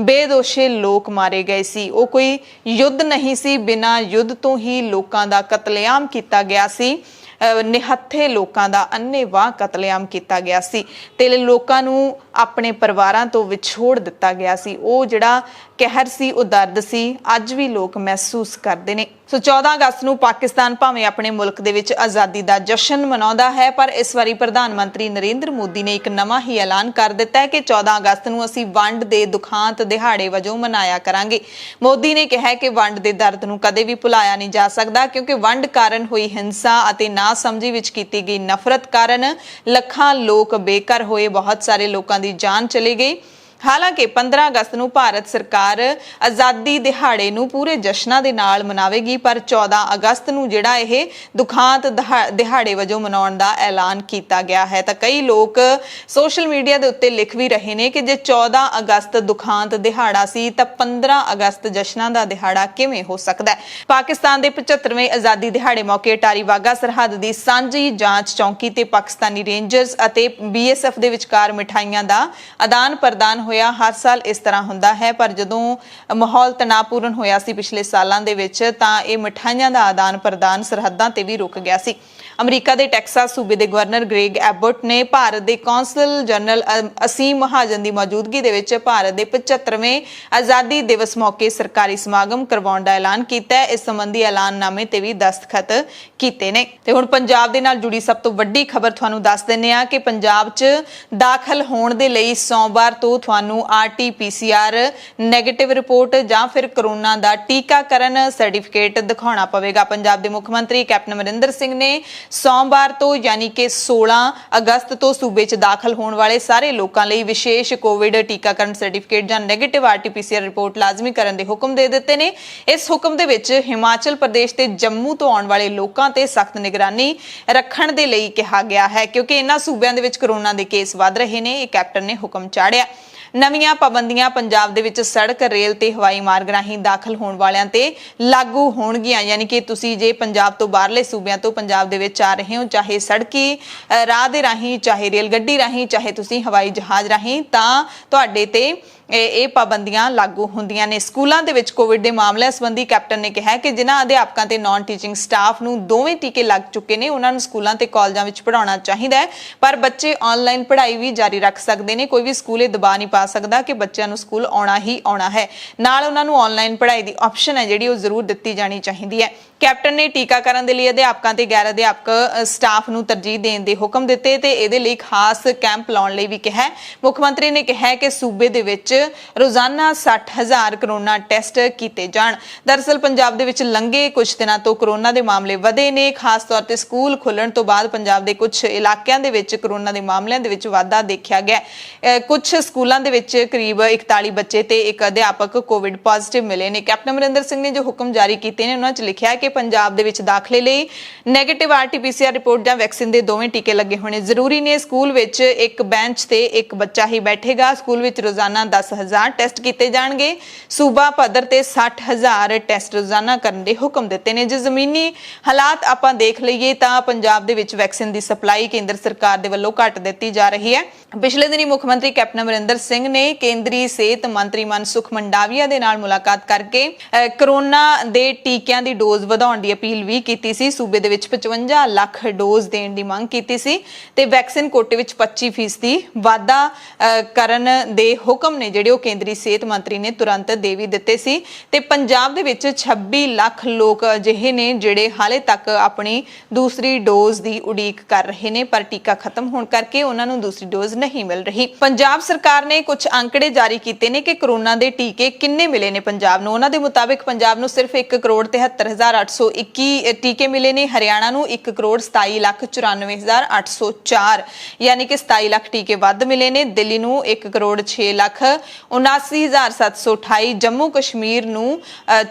ਬੇਦੋਸ਼ੇ ਲੋਕ ਮਾਰੇ ਗਏ ਸੀ। ਉਹ ਕੋਈ ਯੁੱਧ ਨਹੀਂ ਸੀ, ਬਿਨਾਂ ਯੁੱਧ ਤੋਂ ਹੀ ਲੋਕਾਂ ਦਾ ਕਤਲੇਆਮ ਕੀਤਾ ਗਿਆ ਸੀ। ਨਿਹੱਥੇ ਲੋਕਾਂ ਦਾ ਅੰਨ੍ਹੇਵਾਹ ਕਤਲੇਆਮ ਕੀਤਾ ਗਿਆ ਸੀ ਤੇ ਲੋਕਾਂ ਨੂੰ ਆਪਣੇ ਪਰਿਵਾਰਾਂ ਤੋਂ ਵਿਛੋੜ ਦਿੱਤਾ ਗਿਆ ਸੀ। ਉਹ ਜਿਹੜਾ ਕਹਿਰ ਸੀ, ਉਹ ਦਰਦ ਸੀ, ਅੱਜ ਵੀ ਲੋਕ ਮਹਿਸੂਸ ਕਰਦੇ ਨੇ। ਸੋ 14 ਅਗਸਤ ਨੂੰ ਪਾਕਿਸਤਾਨ ਭਾਵੇਂ ਆਪਣੇ ਮੁਲਕ ਦੇ ਵਿੱਚ ਆਜ਼ਾਦੀ ਦਾ ਜਸ਼ਨ ਮਨਾਉਂਦਾ ਹੈ, ਪਰ ਇਸ ਵਾਰੀ ਪ੍ਰਧਾਨ ਮੰਤਰੀ ਨਰਿੰਦਰ ਮੋਦੀ ਨੇ ਇੱਕ ਨਵਾਂ ਹੀ ਐਲਾਨ ਕਰ ਦਿੱਤਾ ਹੈ ਕਿ 14 ਅਗਸਤ ਨੂੰ ਅਸੀਂ ਵੰਡ ਦੇ ਦੁਖਾਂਤ ਦਿਹਾੜੇ ਵਜੋਂ ਮਨਾਇਆ ਕਰਾਂਗੇ। ਮੋਦੀ ਨੇ ਕਿਹਾ ਕਿ ਵੰਡ ਦੇ ਦਰਦ ਨੂੰ ਕਦੇ ਵੀ ਭੁਲਾਇਆ ਨਹੀਂ ਜਾ ਸਕਦਾ, ਕਿਉਂਕਿ ਵੰਡ ਕਾਰਨ ਹੋਈ ਹਿੰਸਾ ਅਤੇ ਨਾਸਮਝੀ ਵਿੱਚ ਕੀਤੀ ਗਈ ਨਫ਼ਰਤ ਕਾਰਨ ਲੱਖਾਂ ਲੋਕ ਬੇਘਰ ਹੋਏ, ਬਹੁਤ ਸਾਰੇ ਲੋਕਾਂ ਦੀ ਜਾਨ ਚਲੀ ਗਈ। ਹਾਲਾਂਕਿ 15 ਅਗਸਤ ਨੂੰ ਭਾਰਤ ਸਰਕਾਰ ਆਜ਼ਾਦੀ ਦਿਹਾੜੇ ਨੂੰ ਪੂਰੇ ਜਸ਼ਨਾਂ ਦੇ ਨਾਲ ਮਨਾਵੇਗੀ, ਪਰ 14 ਅਗਸਤ ਨੂੰ ਜਿਹੜਾ ਇਹ ਦੁਖਾਂਤ ਦਿਹਾੜੇ ਵਜੋਂ ਮਨਾਉਣ ਦਾ ਐਲਾਨ ਕੀਤਾ ਗਿਆ ਹੈ। ਤਾਂ ਕਈ ਲੋਕ ਸੋਸ਼ਲ ਮੀਡੀਆ ਦੇ ਉੱਤੇ ਲਿਖ ਵੀ ਰਹੇ ਨੇ ਕਿ ਜੇ 14 ਅਗਸਤ ਦੁਖਾਂਤ ਦਿਹਾੜਾ ਸੀ ਤਾਂ 15 ਅਗਸਤ ਜਸ਼ਨਾਂ ਦਾ ਦਿਹਾੜਾ ਕਿਵੇਂ ਹੋ ਸਕਦਾ ਹੈ। ਪਾਕਿਸਤਾਨ ਦੇ 75ਵੇਂ ਆਜ਼ਾਦੀ ਦਿਹਾੜੇ ਮੌਕੇ ਅਟਾਰੀ ਵਾਘਾ ਸਰਹੱਦ ਦੀ ਸਾਂਝੀ ਜਾਂਚ ਚੌਂਕੀ ਤੇ ਪਾਕਿਸਤਾਨੀ ਰੇਂਜਰਸ ਅਤੇ BSF ਦੇ ਵਿਚਕਾਰ ਮਿਠਾਈਆਂ ਦਾ ਆਦਾਨ ਪ੍ਰਦਾਨ ਹਰ ਸਾਲ ਇਸ ਤਰ੍ਹਾਂ ਹੁੰਦਾ ਹੈ, ਪਰ ਜਦੋਂ ਮਾਹੌਲ ਤਣਾਅਪੂਰਨ ਹੋਇਆ ਸੀ ਪਿਛਲੇ ਸਾਲਾਂ ਦੇ ਵਿੱਚ ਤਾਂ ਇਹ ਮਿਠਾਈਆਂ ਦਾ ਆਦਾਨ ਪ੍ਰਦਾਨ ਸਰਹੱਦਾਂ ਤੇ ਵੀ ਰੁਕ ਗਿਆ ਸੀ। ਅਮਰੀਕਾ ਦੇ ਟੈਕਸਾਸ ਸੂਬੇ ਦੇ ਗਵਰਨਰ ਗ੍ਰੇਗ ਐਬਟ ਨੇ ਭਾਰਤ ਦੇ ਕੌਂਸਲ ਜਨਰਲ ਅਸੀਮ ਮਹਾਜਨ ਦੀ ਮੌਜੂਦਗੀ ਦੇ ਵਿੱਚ ਭਾਰਤ ਦੇ 75ਵੇਂ ਆਜ਼ਾਦੀ ਦਿਵਸ ਮੌਕੇ ਸਰਕਾਰੀ ਸਮਾਗਮ ਕਰਵਾਉਣ ਦਾ ਐਲਾਨ ਕੀਤਾ ਹੈ। ਇਸ ਸੰਬੰਧੀ ਐਲਾਨਨਾਮੇ ਤੇ ਵੀ ਦਸਤਖਤ ਕੀਤੇ ਨੇ। ਤੇ ਹੁਣ ਪੰਜਾਬ ਦੇ ਨਾਲ ਜੁੜੀ ਸਭ ਤੋਂ ਵੱਡੀ ਖਬਰ ਤੁਹਾਨੂੰ ਦੱਸ ਦਿੰਦੇ ਆ ਕਿ ਪੰਜਾਬ 'ਚ ਦਾਖਲ ਹੋਣ ਦੇ ਲਈ ਸੋਮਵਾਰ ਤੋਂ ਤੁਹਾਨੂੰ RT-PCR ਨੈਗੇਟਿਵ ਰਿਪੋਰਟ ਜਾਂ ਫਿਰ ਕਰੋਨਾ ਦਾ ਟੀਕਾਕਰਨ ਸਰਟੀਫਿਕੇਟ ਦਿਖਾਉਣਾ ਪਵੇਗਾ। ਪੰਜਾਬ ਦੇ ਮੁੱਖ ਮੰਤਰੀ ਕੈਪਟਨ ਅਮਰਿੰਦਰ ਸਿੰਘ ਨੇ ਸੋਮਵਾਰ ਤੋਂ ਯਾਨੀ ਕਿ 16 ਅਗਸਤ ਤੋਂ ਸੂਬੇ 'ਚ ਦਾਖਲ ਹੋਣ ਵਾਲੇ ਸਾਰੇ ਲੋਕਾਂ ਲਈ ਵਿਸ਼ੇਸ਼ ਕੋਵਿਡ ਟੀਕਾਕਰਨ ਸਰਟੀਫਿਕੇਟ ਜਾਂ ਨੈਗੇਟਿਵ RT-PCR ਰਿਪੋਰਟ ਲਾਜ਼ਮੀ ਕਰਨ ਦੇ ਹੁਕਮ ਦੇ ਦਿੱਤੇ ਨੇ। ਇਸ ਹੁਕਮ ਦੇ ਵਿੱਚ ਹਿਮਾਚਲ ਪ੍ਰਦੇਸ਼ ਤੇ ਜੰਮੂ ਤੋਂ ਆਉਣ ਵਾਲੇ ਲੋਕਾਂ ਤੇ ਸਖਤ ਨਿਗਰਾਨੀ ਰੱਖਣ ਦੇ ਲਈ ਕਿਹਾ ਗਿਆ ਹੈ, ਕਿਉਂਕਿ ਇਹਨਾਂ ਸੂਬਿਆਂ ਦੇ ਵਿੱਚ ਕਰੋਨਾ ਦੇ ਕੇਸ ਵੱਧ ਰਹੇ ਨੇ। ਇਹ ਕੈਪਟਨ ਨੇ ਹੁਕਮ ਚਾੜਿਆ। ਨਵੀਆਂ ਪਾਬੰਦੀਆਂ ਪੰਜਾਬ ਦੇ ਵਿੱਚ ਸੜਕ, ਰੇਲ ਤੇ ਹਵਾਈ ਮਾਰਗ ਰਾਹੀਂ ਦਾਖਲ ਹੋਣ ਵਾਲਿਆਂ ਤੇ ਲਾਗੂ ਹੋਣਗੀਆਂ, ਯਾਨੀ ਕਿ ਤੁਸੀਂ ਜੇ ਪੰਜਾਬ ਤੋਂ ਬਾਹਰਲੇ ਸੂਬਿਆਂ ਤੋਂ ਪੰਜਾਬ ਦੇ ਵਿੱਚ ਆ ਰਹੇ ਹੋ, ਚਾਹੇ ਸੜਕੀ ਰਾਹ ਦੇ ਰਾਹੀਂ, ਚਾਹੇ ਰੇਲ ਗੱਡੀ ਰਾਹੀਂ, ਚਾਹੇ ਤੁਸੀਂ ਹਵਾਈ ਜਹਾਜ਼ ਰਾਹੀਂ, ਤਾਂ ਤੁਹਾਡੇ ਤੇ ਇਹ ਪਾਬੰਦੀਆਂ ਲਾਗੂ ਹੁੰਦੀਆਂ ਨੇ। ਸਕੂਲਾਂ ਦੇ ਵਿੱਚ ਕੋਵਿਡ ਦੇ ਮਾਮਲਿਆਂ ਸੰਬੰਧੀ ਕੈਪਟਨ ਨੇ ਕਿਹਾ ਕਿ ਜਿਨ੍ਹਾਂ ਅਧਿਆਪਕਾਂ ਤੇ ਨਾਨ ਟੀਚਿੰਗ ਸਟਾਫ ਨੂੰ ਦੋਵੇਂ ਟੀਕੇ ਲੱਗ ਚੁੱਕੇ ਨੇ ਉਹਨਾਂ ਨੂੰ ਸਕੂਲਾਂ ਤੇ ਕਾਲਜਾਂ ਵਿੱਚ ਪੜ੍ਹਾਉਣਾ ਚਾਹੀਦਾ ਹੈ, ਪਰ ਬੱਚੇ ਆਨਲਾਈਨ ਪੜ੍ਹਾਈ ਵੀ ਜਾਰੀ ਰੱਖ ਸਕਦੇ ਨੇ। ਕੋਈ ਵੀ ਸਕੂਲ ਇਹ ਦਬਾਅ ਨਹੀਂ ਪਾ ਸਕਦਾ ਕਿ ਬੱਚਿਆਂ ਨੂੰ ਸਕੂਲ ਆਉਣਾ ਹੀ ਆਉਣਾ ਹੈ। ਨਾਲ ਉਹਨਾਂ ਨੂੰ ਆਨਲਾਈਨ ਪੜ੍ਹਾਈ ਦੀ ਆਪਸ਼ਨ ਹੈ ਜਿਹੜੀ ਉਹ ਜ਼ਰੂਰ ਦਿੱਤੀ ਜਾਣੀ ਚਾਹੀਦੀ ਹੈ। ਕੈਪਟਨ ਨੇ ਟੀਕਾਕਰਨ ਦੇ ਲਈ ਅਧਿਆਪਕਾਂ ਤੇ ਗੈਰ ਅਧਿਆਪਕ ਸਟਾਫ ਨੂੰ ਤਰਜੀਹ ਦੇਣ ਦੇ ਹੁਕਮ ਦਿੱਤੇ ਤੇ ਇਹਦੇ ਲਈ ਖਾਸ ਕੈਂਪ ਲਾਉਣ ਲਈ ਵੀ ਕਿਹਾ। ਮੁੱਖ ਮੰਤਰੀ ਨੇ ਕਿਹਾ ਕਿ ਸੂਬੇ ਦੇ ਵਿੱਚ ਰੋਜ਼ਾਨਾ 60,000 ਕਰੋਨਾ ਟੈਸਟ ਕੀਤੇ ਜਾਣ। ਦਰਅਸਲ ਪੰਜਾਬ ਦੇ ਵਿੱਚ ਲੰਘੇ ਕੁਝ ਦਿਨਾਂ ਤੋਂ ਕਰੋਨਾ ਦੇ ਮਾਮਲੇ ਵਧੇ ਨੇ। ਖਾਸ ਤੌਰ ਤੇ ਸਕੂਲ ਖੁੱਲਣ ਤੋਂ ਬਾਅਦ ਪੰਜਾਬ ਦੇ ਕੁਝ ਇਲਾਕਿਆਂ ਦੇ ਵਿੱਚ ਕਰੋਨਾ ਦੇ ਮਾਮਲਿਆਂ ਦੇ ਵਿੱਚ ਵਾਧਾ ਦੇਖਿਆ ਗਿਆ। ਕੁਝ ਸਕੂਲਾਂ ਦੇ ਵਿੱਚ ਕਰੀਬ 41 ਬੱਚੇ ਤੇ ਇੱਕ ਅਧਿਆਪਕ ਕੋਵਿਡ ਪੋਜ਼ਿਟਿਵ ਮਿਲੇ ਨੇ। ਕੈਪਟਨ ਅਮਰਿੰਦਰ ਸਿੰਘ ਨੇ ਜੋ ਹੁਕਮ ਜਾਰੀ ਕੀਤੇ ਨੇ ਉਹਨਾਂ 'ਚ ਲਿਖਿਆ ਕਿ ਪੰਜਾਬ ਦੇ ਵਿੱਚ ਦਾਖਲੇ ਲਈ ਨੈਗੇਟਿਵ RT-PCR ਰਿਪੋਰਟ ਜਾਂ ਵੈਕਸੀਨ ਦੇ ਦੋਵੇਂ ਟੀਕੇ ਲੱਗੇ ਹੋਣੇ ਜ਼ਰੂਰੀ ਨੇ। ਸਕੂਲ ਵਿੱਚ ਇੱਕ ਬੈਂਚ ਤੇ ਇੱਕ ਬੱਚਾ ਹੀ ਬੈਠੇਗਾ। ਸਕੂਲ ਵਿੱਚ ਰੋਜ਼ਾਨਾ 10,000 ਟੈਸਟ ਕੀਤੇ ਜਾਣਗੇ। ਸੂਬਾ ਪੱਧਰ ਤੇ 60,000 ਟੈਸਟ ਰੋਜ਼ਾਨਾ ਕਰਨ ਦੇ ਹੁਕਮ ਦਿੱਤੇ ਨੇ। ਜੇ ਜ਼ਮੀਨੀ ਹਾਲਾਤ ਆਪਾਂ ਦੇਖ ਲਈਏ ਤਾਂ ਪੰਜਾਬ ਦੇ ਵਿੱਚ ਵੈਕਸੀਨ ਦੀ ਸਪਲਾਈ ਕੇਂਦਰ ਸਰਕਾਰ ਦੇ ਵੱਲੋਂ ਘੱਟ ਦਿੱਤੀ ਜਾ ਰਹੀ ਹੈ। ਪਿਛਲੇ ਦਿਨੀ ਮੁੱਖ ਮੰਤਰੀ ਕੈਪਟਨ ਅਮਰਿੰਦਰ ਸਿੰਘ ਨੇ ਕੇਂਦਰੀ ਸਿਹਤ ਮੰਤਰੀ ਮਨਸੁਖ ਮੰਡਾਵੀਆ ਦੇ ਨਾਲ ਮੁਲਾਕਾਤ ਕਰਕੇ ਕਰੋਨਾ ਦੇ ਟੀਕਿਆਂ ਦੀ ਡੋਜ਼ ਵਧਾਉਣ ਦੀ ਅਪੀਲ ਵੀ ਕੀਤੀ ਸੀ। ਸੂਬੇ ਦੇ ਵਿੱਚ 55 ਲੱਖ ਡੋਜ਼ ਦੇਣ ਦੀ ਮੰਗ ਕੀਤੀ ਸੀ ਤੇ ਵੈਕਸੀਨ ਕੋਟੇ ਵਿੱਚ 25% ਵਾਧਾ ਕਰਨ ਦੇ ਹੁਕਮ ਨੇ ਜਿਹੜੇ ਉਹ ਕੇਂਦਰੀ ਸਿਹਤ ਮੰਤਰੀ ਨੇ ਤੁਰੰਤ ਦੇ ਵੀ ਦਿੱਤੇ ਸੀ। ਤੇ ਪੰਜਾਬ ਦੇ ਵਿੱਚ 26 ਲੱਖ ਲੋਕ ਅਜਿਹੇ ਨੇ ਜਿਹੜੇ ਹਾਲੇ ਤੱਕ ਆਪਣੀ ਦੂਸਰੀ ਡੋਜ਼ ਦੀ ਉਡੀਕ ਕਰ ਰਹੇ ਨੇ, ਪਰ ਟੀਕਾ ਖਤਮ ਹੋਣ ਕਰਕੇ ਉਹਨਾਂ ਨੂੰ ਦੂਸਰੀ ਡੋਜ਼ ਨਹੀਂ ਮਿਲ ਰਹੀ। ਪੰਜਾਬ ਸਰਕਾਰ ਨੇ ਕੁਝ ਅੰਕੜੇ ਜਾਰੀ ਕੀਤੇ ਨੇ ਕਿ ਕਰੋਨਾ ਦੇ ਟੀਕੇ ਕਿੰਨੇ ਮਿਲੇ ਨੇ ਪੰਜਾਬ ਨੂੰ। ਉਹਨਾਂ ਦੇ ਮੁਤਾਬਿਕ ਪੰਜਾਬ ਨੂੰ ਸਿਰਫ 1,73,821 ਟੀਕੇ ਮਿਲੇ ਨੇ। ਹਰਿਆਣਾ ਨੂੰ 1,94,94,804 ਯਾਨੀ ਕਿ 27 ਲੱਖ ਟੀਕੇ ਵੱਧ ਮਿਲੇ ਨੇ। ਦਿੱਲੀ ਨੂੰ 1,06,79,728, ਜੰਮੂ ਕਸ਼ਮੀਰ ਨੂੰ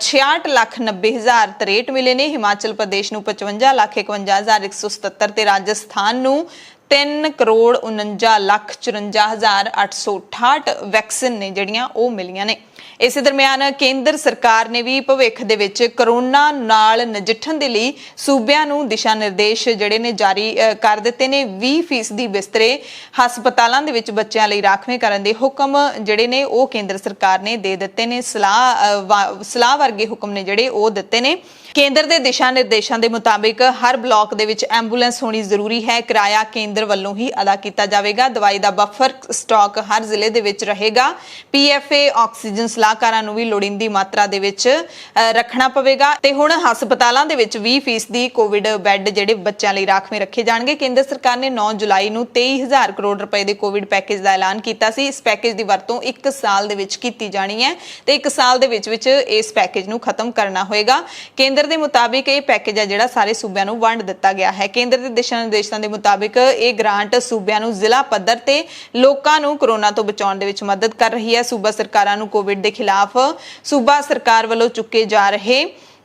66,90,063 ਮਿਲੇ ਨੇ। ਹਿਮਾਚਲ ਪ੍ਰਦੇਸ਼ ਨੂੰ 55,51,177 ਤੇ ਰਾਜਸਥਾਨ ਨੂੰ 3,49,54,868 ਵੈਕਸੀਨ ਨੇ ਜਿਹੜੀਆਂ ਉਹ ਮਿਲੀਆਂ ਨੇ। ਇਸੇ ਦਰਮਿਆਨ ਕੇਂਦਰ ਸਰਕਾਰ ਨੇ ਵੀ ਭਵਿੱਖ ਦੇ ਵਿੱਚ ਕਰੋਨਾ ਨਾਲ ਨਜਿੱਠਣ ਦੇ ਲਈ ਸੂਬਿਆਂ ਨੂੰ ਦਿਸ਼ਾ ਨਿਰਦੇਸ਼ ਜਿਹੜੇ ਨੇ ਜਾਰੀ ਕਰ ਦਿੱਤੇ ਨੇ। 20% ਬਿਸਤਰੇ ਹਸਪਤਾਲਾਂ ਦੇ ਵਿੱਚ ਬੱਚਿਆਂ ਲਈ ਰਾਖਵੇਂ ਕਰਨ ਦੇ ਹੁਕਮ ਜਿਹੜੇ ਨੇ ਉਹ ਕੇਂਦਰ ਸਰਕਾਰ ਨੇ ਦੇ ਦਿੱਤੇ ਨੇ। ਸਲਾਹ ਵਰਗੇ ਹੁਕਮ ਨੇ ਜਿਹੜੇ ਉਹ ਦਿੱਤੇ ਨੇ। ਕੇਂਦਰ ਦੇ ਦਿਸ਼ਾ ਨਿਰਦੇਸ਼ਾਂ ਦੇ ਮੁਤਾਬਿਕ ਹਰ ਬਲਾਕ ਦੇ ਵਿੱਚ ਐਂਬੂਲੈਂਸ ਹੋਣੀ ਜ਼ਰੂਰੀ ਹੈ। ਕਿਰਾਇਆ ਕੇਂਦਰ ਵੱਲੋਂ ਹੀ ਅਦਾ ਕੀਤਾ ਜਾਵੇਗਾ। ਦਵਾਈ ਦਾ ਬਫਰ ਸਟਾਕ ਹਰ ਜ਼ਿਲ੍ਹੇ ਦੇ ਵਿੱਚ ਰਹੇਗਾ। ਪੀਐਫਏ ਆਕਸੀਜਨ ਸਲਾਹਕਾਰਾਂ ਨੂੰ ਵੀ ਲੋੜੀਂਦੀ ਮਾਤਰਾ ਦੇ ਵਿੱਚ ਰੱਖਣਾ ਪਵੇਗਾ ਤੇ ਹੁਣ ਹਸਪਤਾਲਾਂ ਦੇ ਵਿੱਚ 20% ਕੋਵਿਡ ਬੈੱਡ ਜਿਹੜੇ ਬੱਚਿਆਂ ਲਈ ਰਾਖਵੇਂ ਰੱਖੇ ਜਾਣਗੇ। ਕੇਂਦਰ ਸਰਕਾਰ ਨੇ 9 ਜੁਲਾਈ ਨੂੰ 23,000 ਕਰੋੜ ਰੁਪਏ ਦੇ ਕੋਵਿਡ ਪੈਕੇਜ ਦਾ ਐਲਾਨ ਕੀਤਾ ਸੀ। ਇਸ ਪੈਕੇਜ ਦੀ ਵਰਤੋਂ 1 ਸਾਲ ਦੇ ਵਿੱਚ ਕੀਤੀ ਜਾਣੀ ਹੈ ਤੇ 1 ਸਾਲ ਦੇ ਵਿੱਚ ਇਸ ਪੈਕੇਜ ਨੂੰ ਖਤਮ ਕਰਨਾ ਹੋਏਗਾ। ਕੇਂਦਰ ਦੇ ਮੁਤਾਬਿਕ ਇਹ ਪੈਕੇਜ ਹੈ ਜਿਹੜਾ ਸਾਰੇ ਸੂਬਿਆਂ ਨੂੰ ਵੰਡ ਦਿੱਤਾ ਗਿਆ ਹੈ। ਕੇਂਦਰ ਦੇ ਦਿਸ਼ਾ ਨਿਰਦੇਸ਼ਾਂ ਦੇ ਮੁਤਾਬਿਕ ਇਹ ਗ੍ਰਾਂਟ ਸੂਬਿਆਂ ਨੂੰ ਜ਼ਿਲ੍ਹਾ ਪੱਧਰ ਤੇ ਲੋਕਾਂ ਨੂੰ ਕੋਰੋਨਾ ਤੋਂ ਬਚਾਉਣ ਦੇ ਵਿੱਚ ਮਦਦ ਕਰ ਰਹੀ ਹੈ। ਸੂਬਾ ਸਰਕਾਰਾਂ ਨੂੰ ਕੋਵਿਡ ਦੇ ਖਿਲਾਫ ਸੂਬਾ ਸਰਕਾਰ ਵੱਲੋਂ ਚੁੱਕੇ ਜਾ ਰਹੇ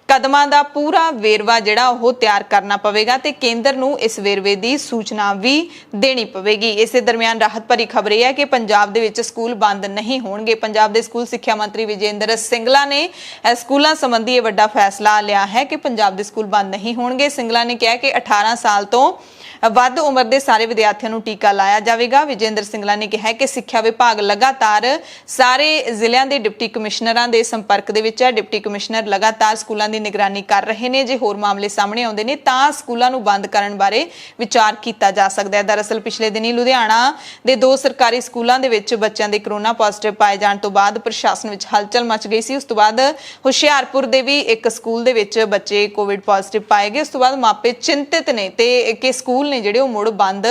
ਕਦਮਾਂ ਦਾ ਪੂਰਾ ਵੇਰਵਾ ਜਿਹੜਾ ਉਹ ਤਿਆਰ ਕਰਨਾ ਪਵੇਗਾ ਤੇ ਕੇਂਦਰ ਨੂੰ ਇਸ ਵੇਰਵੇ ਦੀ ਸੂਚਨਾ ਵੀ ਦੇਣੀ ਪਵੇਗੀ। ਇਸੇ ਦਰਮਿਆਨ ਰਾਹਤ ਭਰੀ ਖਬਰ ਇਹ ਹੈ ਕਿ ਪੰਜਾਬ ਦੇ ਵਿੱਚ ਸਕੂਲ ਬੰਦ ਨਹੀਂ ਹੋਣਗੇ। ਪੰਜਾਬ ਦੇ ਸਕੂਲ ਸਿੱਖਿਆ ਮੰਤਰੀ ਵਿਜੇਂਦਰ ਸਿੰਗਲਾ ਨੇ ਸਕੂਲਾਂ ਸੰਬੰਧੀ ਇਹ ਵੱਡਾ ਫੈਸਲਾ ਲਿਆ ਹੈ ਕਿ ਪੰਜਾਬ ਦੇ ਸਕੂਲ ਬੰਦ ਨਹੀਂ ਹੋਣਗੇ। ਸਿੰਗਲਾ ਨੇ ਕਿਹਾ ਕਿ 18 ਸਾਲ ਤੋਂ ਵੱਧ ਉਮਰ ਦੇ ਸਾਰੇ ਵਿਦਿਆਰਥੀਆਂ ਨੂੰ ਟੀਕਾ ਲਾਇਆ ਜਾਵੇਗਾ। ਵਿਜੇਂਦਰ ਸਿੰਗਲਾ ਨੇ ਕਿਹਾ ਕਿ ਸਿੱਖਿਆ ਵਿਭਾਗ ਲਗਾਤਾਰ ਸਾਰੇ ਜ਼ਿਲ੍ਹਿਆਂ ਦੇ ਡਿਪਟੀ ਕਮਿਸ਼ਨਰਾਂ ਦੇ ਸੰਪਰਕ ਦੇ ਵਿੱਚ ਹੈ। ਡਿਪਟੀ ਕਮਿਸ਼ਨਰ ਲਗਾਤਾਰ ਸਕੂਲਾਂ ਦੀ ਨਿਗਰਾਨੀ ਕਰ ਰਹੇ ਨੇ। ਜੇ ਹੋਰ ਮਾਮਲੇ ਸਾਹਮਣੇ ਆਉਂਦੇ ਨੇ ਤਾਂ ਸਕੂਲਾਂ ਨੂੰ ਬੰਦ ਕਰਨ ਬਾਰੇ ਵਿਚਾਰ ਕੀਤਾ ਜਾ ਸਕਦਾ ਹੈ। ਦਰਅਸਲ ਪਿਛਲੇ ਦਿਨੀ ਲੁਧਿਆਣਾ ਦੇ 2 ਸਰਕਾਰੀ ਸਕੂਲਾਂ ਦੇ ਵਿੱਚ ਬੱਚਿਆਂ ਦੇ ਕੋਰੋਨਾ ਪੋਜ਼ਿਟਿਵ ਪਾਏ ਜਾਣ ਤੋਂ ਬਾਅਦ ਪ੍ਰਸ਼ਾਸਨ ਵਿੱਚ ਹਲਚਲ ਮਚ ਗਈ ਸੀ। ਉਸ ਤੋਂ ਬਾਅਦ ਹੁਸ਼ਿਆਰਪੁਰ ਦੇ ਵੀ ਇੱਕ ਸਕੂਲ ਦੇ ਵਿੱਚ ਬੱਚੇ ਕੋਵਿਡ ਪੋਜ਼ਿਟਿਵ ਪਾਏ ਗਏ। ਉਸ ਤੋਂ ਬਾਅਦ ਮਾਪੇ ਚਿੰਤਿਤ ਨੇ ਤੇ ਕਿ ਸਕੂਲ ਨੇ ਜਿਹੜੇ ਉਹ ਮੁੜ ਬੰਦ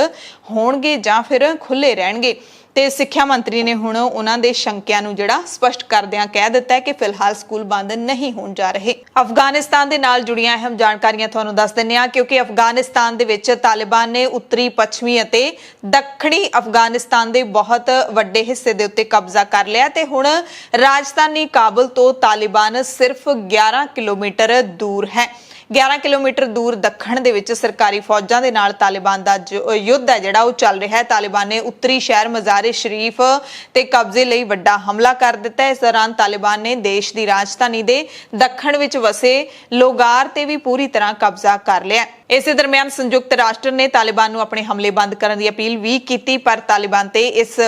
ਹੋਣਗੇ ਜਾਂ ਫਿਰ ਖੁੱਲੇ ਰਹਿਣਗੇ ਤੇ ਸਿੱਖਿਆ ਮੰਤਰੀ ਨੇ ਹੁਣ ਉਹਨਾਂ ਦੇ ਸ਼ੰਕਿਆਂ ਨੂੰ ਜਿਹੜਾ ਸਪਸ਼ਟ ਕਰਦਿਆਂ ਕਹਿ ਦਿੱਤਾ ਹੈ ਕਿ ਫਿਲਹਾਲ ਸਕੂਲ ਬੰਦ ਨਹੀਂ ਹੋਣ ਜਾ ਰਹੇ। ਅਫਗਾਨਿਸਤਾਨ ਦੇ ਨਾਲ ਜੁੜੀਆਂ ਅਹਿਮ ਜਾਣਕਾਰੀਆਂ ਤੁਹਾਨੂੰ ਦੱਸ ਦਿੰਦੇ ਹਾਂ ਕਿਉਂਕਿ ਅਫਗਾਨਿਸਤਾਨ ਦੇ ਵਿੱਚ ਤਾਲਿਬਾਨ ਨੇ ਉੱਤਰੀ, ਪੱਛਮੀ ਅਤੇ ਦੱਖਣੀ ਅਫਗਾਨਿਸਤਾਨ ਦੇ ਬਹੁਤ ਵੱਡੇ ਹਿੱਸੇ ਦੇ ਉੱਤੇ ਕਬਜ਼ਾ ਕਰ ਲਿਆ ਤੇ ਹੁਣ ਰਾਜਧਾਨੀ ਕਾਬਲ ਤੋਂ ਤਾਲਿਬਾਨ ਸਿਰਫ 11 ਕਿਲੋਮੀਟਰ ਦੂਰ ਹੈ। 11 ਕਿਲੋਮੀਟਰ ਦੂਰ ਦੱਖਣ ਦੇ ਵਿੱਚ ਸਰਕਾਰੀ ਫੌਜਾਂ ਦੇ ਨਾਲ ਤਾਲਿਬਾਨ ਦਾ ਯੁੱਧ ਹੈ ਜਿਹੜਾ ਉਹ ਚੱਲ ਰਿਹਾ ਹੈ। ਤਾਲਿਬਾਨ ਨੇ ਉੱਤਰੀ ਸ਼ਹਿਰ ਮਜ਼ਾਰੇ ਸ਼ਰੀਫ ਤੇ ਕਬਜ਼ੇ ਲਈ ਵੱਡਾ ਹਮਲਾ ਕਰ ਦਿੱਤਾ ਹੈ। ਇਸ ਦੌਰਾਨ ਤਾਲਿਬਾਨ ਨੇ ਦੇਸ਼ ਦੀ ਰਾਜਧਾਨੀ ਦੇ ਦੱਖਣ ਵਿੱਚ ਵਸੇ ਲੋਗਾਰ ਤੇ ਵੀ ਪੂਰੀ ਤਰ੍ਹਾਂ ਕਬਜ਼ਾ ਕਰ ਲਿਆ। ਇਸੇ ਦਰਮਿਆਨ ਸੰਯੁਕਤ ਰਾਸ਼ਟਰ ਨੇ ਤਾਲਿਬਾਨ ਨੂੰ ਆਪਣੇ ਹਮਲੇ ਬੰਦ ਕਰਨ ਦੀ ਅਪੀਲ ਵੀ ਕੀਤੀ ਪਰ ਤਾਲਿਬਾਨ ਤੇ ਇਸ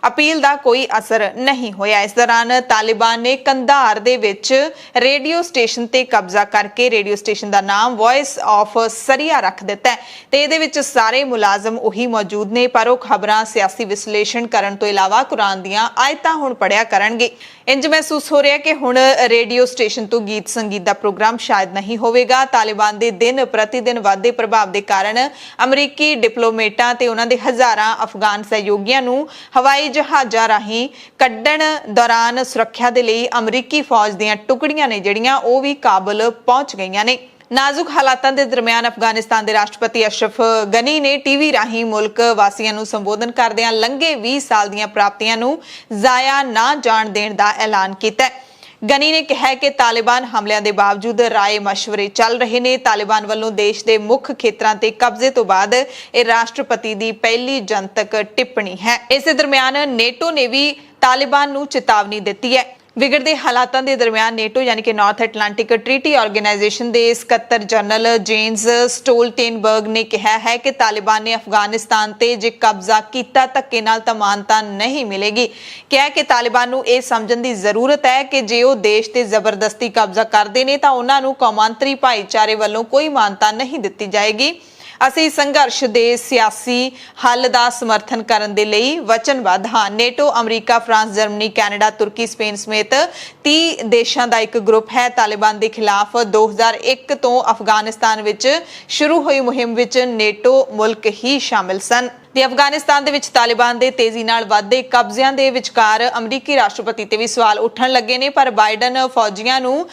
ਅਪੀਲ ਦਾ ਕੋਈ ਅਸਰ ਨਹੀਂ ਹੋਇਆ। ਇਸ ਦੌਰਾਨ ਤਾਲਿਬਾਨ ਨੇ ਕੰਧਾਰ ਦੇ ਵਿੱਚ ਰੇਡੀਓ ਸਟੇਸ਼ਨ ਤੇ ਕਬਜ਼ਾ ਕਰਕੇ ਰੇਡੀਓ ਸਟੇਸ਼ਨ ਦਾ ਨਾਮ ਵੌਇਸ ਆਫ ਸਰੀਆ ਰੱਖ ਦਿੱਤਾ ਹੈ ਤੇ ਇਹਦੇ ਵਿੱਚ ਸਾਰੇ ਮੁਲਾਜ਼ਮ ਉਹੀ ਮੌਜੂਦ ਨੇ ਪਰ ਉਹ ਖਬਰਾਂ ਸਿਆਸੀ ਵਿਸ਼ਲੇਸ਼ਣ ਕਰਨ ਤੋਂ ਇਲਾਵਾ ਕੁਰਾਨ ਦੀਆਂ ਆਇਤਾਂ ਹੁਣ ਪੜਿਆ ਕਰਨਗੇ। ਇੰਜ ਮਹਿਸੂਸ ਹੋ ਰਿਹਾ ਕਿ ਹੁਣ ਰੇਡੀਓ ਸਟੇਸ਼ਨ ਤੋਂ ਗੀਤ ਸੰਗੀਤ ਦਾ ਪ੍ਰੋਗਰਾਮ ਸ਼ਾਇਦ ਨਹੀਂ ਹੋਵੇਗਾ। ਤਾਲਿਬਾਨ ਦੇ ਦਿਨ ਪ੍ਰਤੀ ਦਿਨ ਵਧਦੇ ਪ੍ਰਭਾਵ ਦੇ ਕਾਰਨ ਅਮਰੀਕੀ ਡਿਪਲੋਮੇਟਾਂ ਤੇ ਉਹਨਾਂ ਦੇ ਹਜ਼ਾਰਾਂ ਅਫਗਾਨ ਸਹਿਯੋਗੀਆਂ ਨੂੰ ਹਵਾਈ ਜਹਾਜ਼ਾਂ ਰਾਹੀਂ ਕੱਢਣ ਦੌਰਾਨ ਸੁਰੱਖਿਆ ਦੇ ਲਈ ਅਮਰੀਕੀ ਫੌਜ ਦੀਆਂ ਟੁਕੜੀਆਂ ਨੇ ਜਿਹੜੀਆਂ ਉਹ ਵੀ ਕਾਬਲ ਪਹੁੰਚ ਗਈਆਂ ਨੇ। ਨਾਜ਼ੁਕ ਹਾਲਾਤਾਂ ਦੇ ਦਰਮਿਆਨ ਅਫਗਾਨਿਸਤਾਨ ਦੇ ਰਾਸ਼ਟਰਪਤੀ ਅਸ਼ਰਫ ਗਨੀ ਨੇ ਟੀਵੀ ਰਾਹੀਂ ਮੁਲਕ ਵਾਸੀਆਂ ਨੂੰ ਸੰਬੋਧਨ ਕਰਦਿਆਂ ਲੰਘੇ 20 ਸਾਲ ਦੀਆਂ ਪ੍ਰਾਪਤੀਆਂ ਨੂੰ ਜ਼ਾਇਆ ਨਾ ਜਾਣ ਦੇਣ ਦਾ ਐਲਾਨ ਕੀਤਾ ਹੈ। ਗਨੀ ਨੇ ਕਿਹਾ ਕਿ ਤਾਲਿਬਾਨ ਹਮਲਿਆਂ ਦੇ ਬਾਵਜੂਦ ਰਾਏ ਮਸ਼ਵਰੇ ਚੱਲ ਰਹੇ ਨੇ। ਤਾਲਿਬਾਨ ਵੱਲੋਂ ਦੇਸ਼ ਦੇ ਮੁੱਖ ਖੇਤਰਾਂ ਤੇ ਕਬਜ਼ੇ ਤੋਂ ਬਾਅਦ ਇਹ ਰਾਸ਼ਟਰਪਤੀ ਦੀ ਪਹਿਲੀ ਜਨਤਕ ਟਿੱਪਣੀ ਹੈ। ਇਸੇ ਦਰਮਿਆਨ ਨੇਟੋ ਨੇ ਵੀ ਤਾਲਿਬਾਨ ਨੂੰ ਚੇਤਾਵਨੀ ਦਿੱਤੀ ਹੈ। ਵਿਗੜਦੇ ਹਾਲਾਤਾਂ ਦੇ ਦਰਮਿਆਨ ਨੇਟੋ ਯਾਨੀ ਕਿ ਨਾਰਥ ਐਟਲਾਂਟਿਕ ਟ੍ਰੀਟੀ ਆਰਗੇਨਾਈਜੇਸ਼ਨ ਦੇ ਸਕੱਤਰ ਜਨਰਲ ਜੇਮਸ ਸਟੋਲਟੇਨਬਰਗ ਨੇ ਕਿਹਾ ਹੈ ਕਿ ਤਾਲਿਬਾਨ ਨੇ ਅਫਗਾਨਿਸਤਾਨ ਤੇ ਜੇ ਕਬਜ਼ਾ ਕੀਤਾ ਧੱਕੇ ਨਾਲ ਤਾਂ ਮਾਨਤਾ ਨਹੀਂ ਮਿਲੇਗੀ। ਕਿਹਾ ਕਿ ਤਾਲਿਬਾਨ ਨੂੰ ਇਹ ਸਮਝਣ ਦੀ ਜ਼ਰੂਰਤ ਹੈ ਕਿ ਜੇ ਉਹ ਦੇਸ਼ ਤੇ ਜ਼ਬਰਦਸਤੀ ਕਬਜ਼ਾ ਕਰਦੇ ਨੇ ਤਾਂ ਉਹਨਾਂ ਨੂੰ ਕੌਮਾਂਤਰੀ ਭਾਈਚਾਰੇ ਵੱਲੋਂ ਕੋਈ ਮਾਨਤਾ ਨਹੀਂ ਦਿੱਤੀ ਜਾਏਗੀ। ਅਸੀਂ ਸੰਘਰਸ਼ ਦੇ ਸਿਆਸੀ ਹੱਲ ਦਾ ਸਮਰਥਨ ਕਰਨ ਦੇ ਲਈ ਵਚਨਬੱਧ ਹਾਂ। NATO America, France, Germany, Canada, ਤੁਰਕੀ, ਸਪੇਨ ਸਮੇਤ 30 ਦੇਸ਼ਾਂ ਦਾ ਇੱਕ ਗਰੁੱਪ ਹੈ। ਤਾਲਿਬਾਨ ਦੇ ਖਿਲਾਫ 2001 ਤੋਂ ਅਫਗਾਨਿਸਤਾਨ ਵਿੱਚ ਸ਼ੁਰੂ ਹੋਈ ਮੁਹਿੰਮ ਵਿੱਚ ਨੇਟੋ ਮੁਲਕ ਹੀ ਸ਼ਾਮਿਲ ਸਨ। ਤੇ ਅਫਗਾਨਿਸਤਾਨ ਦੇ ਵਿੱਚ ਤਾਲਿਬਾਨ ਦੇ ਤੇਜ਼ੀ ਨਾਲ ਵਧਦੇ ਕਬਜ਼ਿਆਂ ਦੇ ਵਿਚਕਾਰ ਅਮਰੀਕੀ ਰਾਸ਼ਟਰਪਤੀ ਤੇ ਵੀ ਸਵਾਲ ਉੱਠਣ ਲੱਗੇ ਨੇ ਪਰ ਬਾਈਡਨ ਫੌਜੀਆਂ ਨੂੰ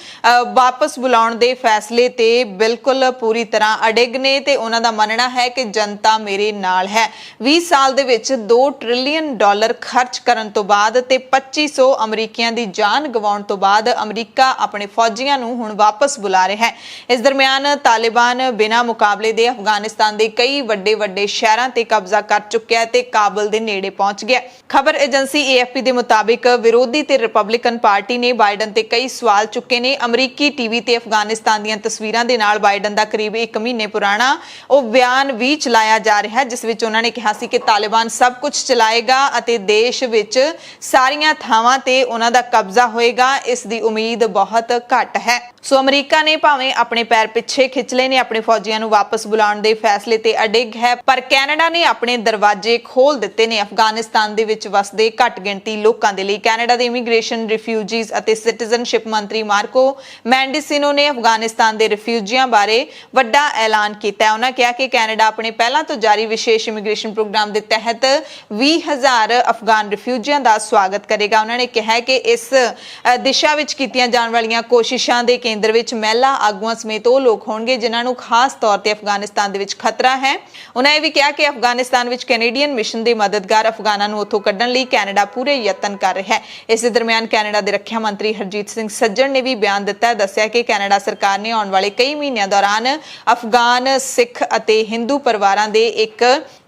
ਵਾਪਸ ਬੁਲਾਉਣ ਦੇ ਫੈਸਲੇ ਤੇ ਬਿਲਕੁਲ ਪੂਰੀ ਤਰ੍ਹਾਂ ਅਡਿੱਗ ਨੇ ਤੇ ਉਹਨਾਂ ਦਾ ਮੰਨਣਾ ਹੈ ਕਿ ਜਨਤਾ ਮੇਰੇ ਨਾਲ ਹੈ। 20 ਸਾਲ ਦੇ ਵਿੱਚ $2 ਟ੍ਰਿਲੀਅਨ ਖਰਚ ਕਰਨ ਤੋਂ ਬਾਅਦ ਤੇ 2500 ਅਮਰੀਕੀਆਂ ਦੀ ਜਾਨ ਗਵਾਉਣ ਤੋਂ ਬਾਅਦ ਅਮਰੀਕਾ ਆਪਣੇ ਫੌਜੀਆਂ ਨੂੰ ਹੁਣ ਵਾਪਸ ਬੁਲਾ ਰਿਹਾ ਹੈ। ਇਸ ਦਰਮਿਆਨ ਤਾਲਿਬਾਨ ਬਿਨਾਂ ਮੁਕਾਬਲੇ ਦੇ ਅਫਗਾਨਿਸਤਾਨ ਦੇ ਕਈ ਵੱਡੇ ਸ਼ਹਿਰਾਂ ਤੇ ਕਬਜ਼ਾ कर चुका है ते काबुल दे नेड़े पहुंच गया। खबर एजेंसी AFP के मुताबिक विरोधी ते रिपब्लिकन पार्टी ने बाइडन ते कई सवाल चुके ने। अमरीकी टीवी ते अफगानिस्तान दीयां तस्वीरां दे नाल बाइडन दा करीब 1 महीने पुराना वो बयान भी चलाया जा रहा है, जिस विच उन्होंने कहा सी कि तालिबान सब कुछ चलाएगा अते देश विच सारियां थावां ते उन्हां दा कब्जा होएगा। इस दी उम्मीद बहुत घट है। सो अमरीका ने भावें अपने पैर पिछे खिंच लए ने, अपने फौजियां नूं वापस बुलाउण दे फैसले ते अडिग है, पर कैनेडा ने अपने दरवाजे खोल दिते ने अफगानिस्तान दे विच वसदे घट गिणती लोकां दे लई। कैनेडा दे इमीग्रेशन, रिफ्यूजीज अते सिटीजनशिप मंत्री मार्को मैंडिसिनो ने अफगानिस्तान दे रिफ्यूजियां बारे वड्डा ऐलान कीता है। उन्होंने कहा कि कैनेडा अपने पहला तो जारी विशेष इमीग्रेशन प्रोग्राम के तहत 20,000 अफगान रिफ्यूजियां का स्वागत करेगा। उन्होंने कहा कि इस दिशा विच कीतियां जाण वालीआं कोशिशां दे केंद्र विच महिला आगुआं समेत वो लोग होणगे जिन्हां नूं खास तौर ते अफगानिस्तान दे विच खतरा है। उन्होंने भी कहा कि अफगानिस्तान विच कैनेडियन मिशन के मददगार अफगानां नूं उत्थों कड्ढण लई कैनेडा पूरे यतन कर रहा है। इस दरमियान कैनेडा के रक्षा मंत्री हरजीत सिंह सज्जन ने भी बयान दिता है, दस्सिया कि कैनेडा सरकार ने आने वाले कई महीनों दौरान अफगान, सिख अते हिंदू परिवारां दे एक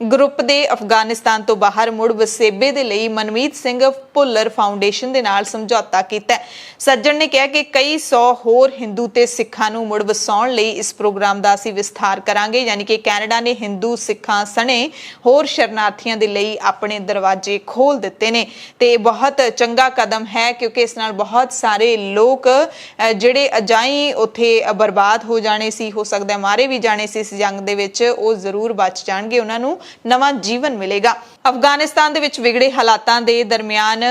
ग्रुप दे अफगानिस्तान तो बाहर मुड़ वसेबे दे लई मनमीत सिंह भुल्लर फाउंडेशन दे नाल समझौता कीता है। सज्जन ने कहा कि कई सौ होर हिंदू ते सिखां नूं मुड़ वसाउण लई इस प्रोग्राम दा असीं विस्तार करांगे, यानी कि कैनेडा ने हिंदू सिखां सने होर शरणार्थियों के लिए अपने दरवाजे खोल दिते ने ते बहुत चंगा कदम है, क्योंकि इस नाल बहुत सारे लोग जिहड़े अजाई उत्थे बर्बाद हो जाने सी, हो सकदा है मारे भी जाने सी इस जंग दे विच, वो जरूर बच जाणगे, उन्हां नूं नवां जीवन मिलेगा। अफगानिस्तान दे विच विगड़े हालातां दे दरमियान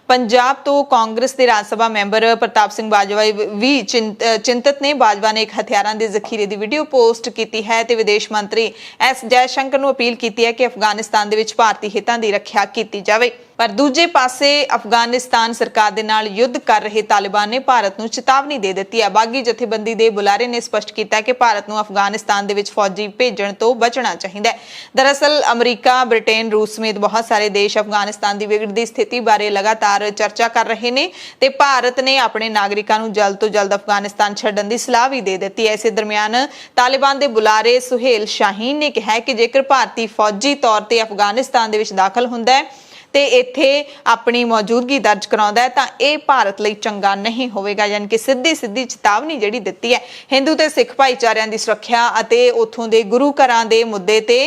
पंजाब तो कांग्रेस के राज सभा मैंबर प्रताप सिंह बाजवा भी चिंतित ने। बाजवा ने एक हथियारां दे जखीरे की वीडियो पोस्ट की है ते विदेश मंत्री S जयशंकर नूं अपील की है कि अफगानिस्तान दे विच भारती हितां दी रखिया की जावे। पर दूजे पासे अफगानिस्तान सरकार दे नाल युद्ध कर रहे तालिबान ने भारत नूं चेतावनी दे दित्ती है। बागी जथेबंदी दे बुलारे ने स्पष्ट किया कि भारत नूं अफगानिस्तान दे विच फौजी भेजण तो बचना चाहिए। दरअसल अमरीका, ब्रिटेन, रूस समेत बहुत सारे देश अफगानिस्तान की विगड़ती स्थिति बारे लगातार चर्चा कर रहे हैं ते भारत ने अपने नागरिकों नूं जल्द तो जल्द अफगानिस्तान छड्डण दी सलाह भी दे दी है। इस दरमियान तालिबान के बुलारे सुहेल शाहीन ने कहा कि जेकर भारतीय फौजी तौर पर अफगानिस्तान दे विच दाखल हुंदा है ते इत्थे अपनी मौजूदगी दर्ज कराउंदा है तां इह भारत लई चंगा नहीं होवेगा, यानी कि सीधी चेतावनी जिहड़ी दित्ती है। हिंदू ते सिख भाईचारिਆਂ ਦੀ सुरक्षा अते उत्थों दे गुरु घरां दे मुद्दे ते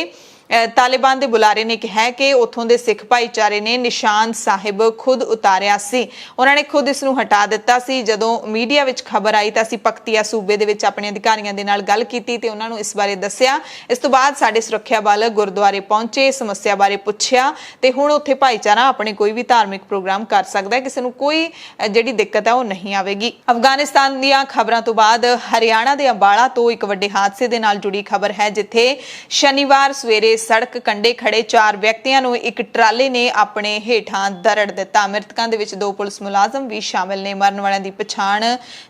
तालिबान के बुलारे ने कहा कि उत्थों के सिख भाईचारे ने निशान साहिब खुद उतारिया सी। उन्होंने खुद इसनूं हटा दिता सी। जदों मीडिया विच खबर आई तां असीं पक्तिया सूबे दे विच अपने अधिकारियों के नाल गल कीती ते उन्हां नूं इस बारे दस्सिया। इस तो बाद साडे सुरक्षा बल गुरुद्वारे पहुंचे, समस्या बारे पुछया ते हुण उत्थे भाईचारा अपने कोई भी धार्मिक प्रोग्राम कर सकदा है, किसी नूं कोई जिहड़ी दिक्कत है वो नहीं आवेगी। अफगानिस्तान दीयां खबरां तो बाद हरियाणा दे अंबाला तो एक वड्डे हादसे दे नाल जुड़ी खबर है, जिथे शनिवार सवेरे सड़क कंढे खड़े 4 व्यक्तियों नूं एक ट्राले ने अपने हेठां दरड़ दिता। मृतकों दे विच 2 पुलिस मुलाजम भी शामिल ने। मरण वालियां दी पछाण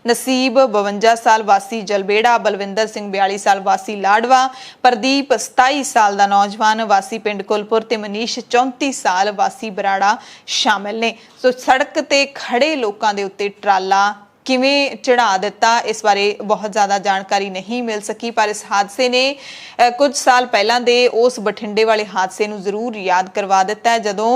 नसीब 52 साल वासी जलबेड़ा, बलविंदर सिंह 42 साल वासी लाडवा, प्रदीप 27 साल का नौजवान वासी पिंड कुलपुर ते मनीष 34 साल वासी बराड़ा शामिल ने। सो सड़क ते खड़े लोगों के उत्ते ट्राला किवें चढ़ा दिता, इस बारे बहुत ज़्यादा जानकारी नहीं मिल सकी, पर इस हादसे ने कुछ साल पहलां दे उस बठिंडे वाले हादसे नूं जरूर याद करवा दिता है, जदों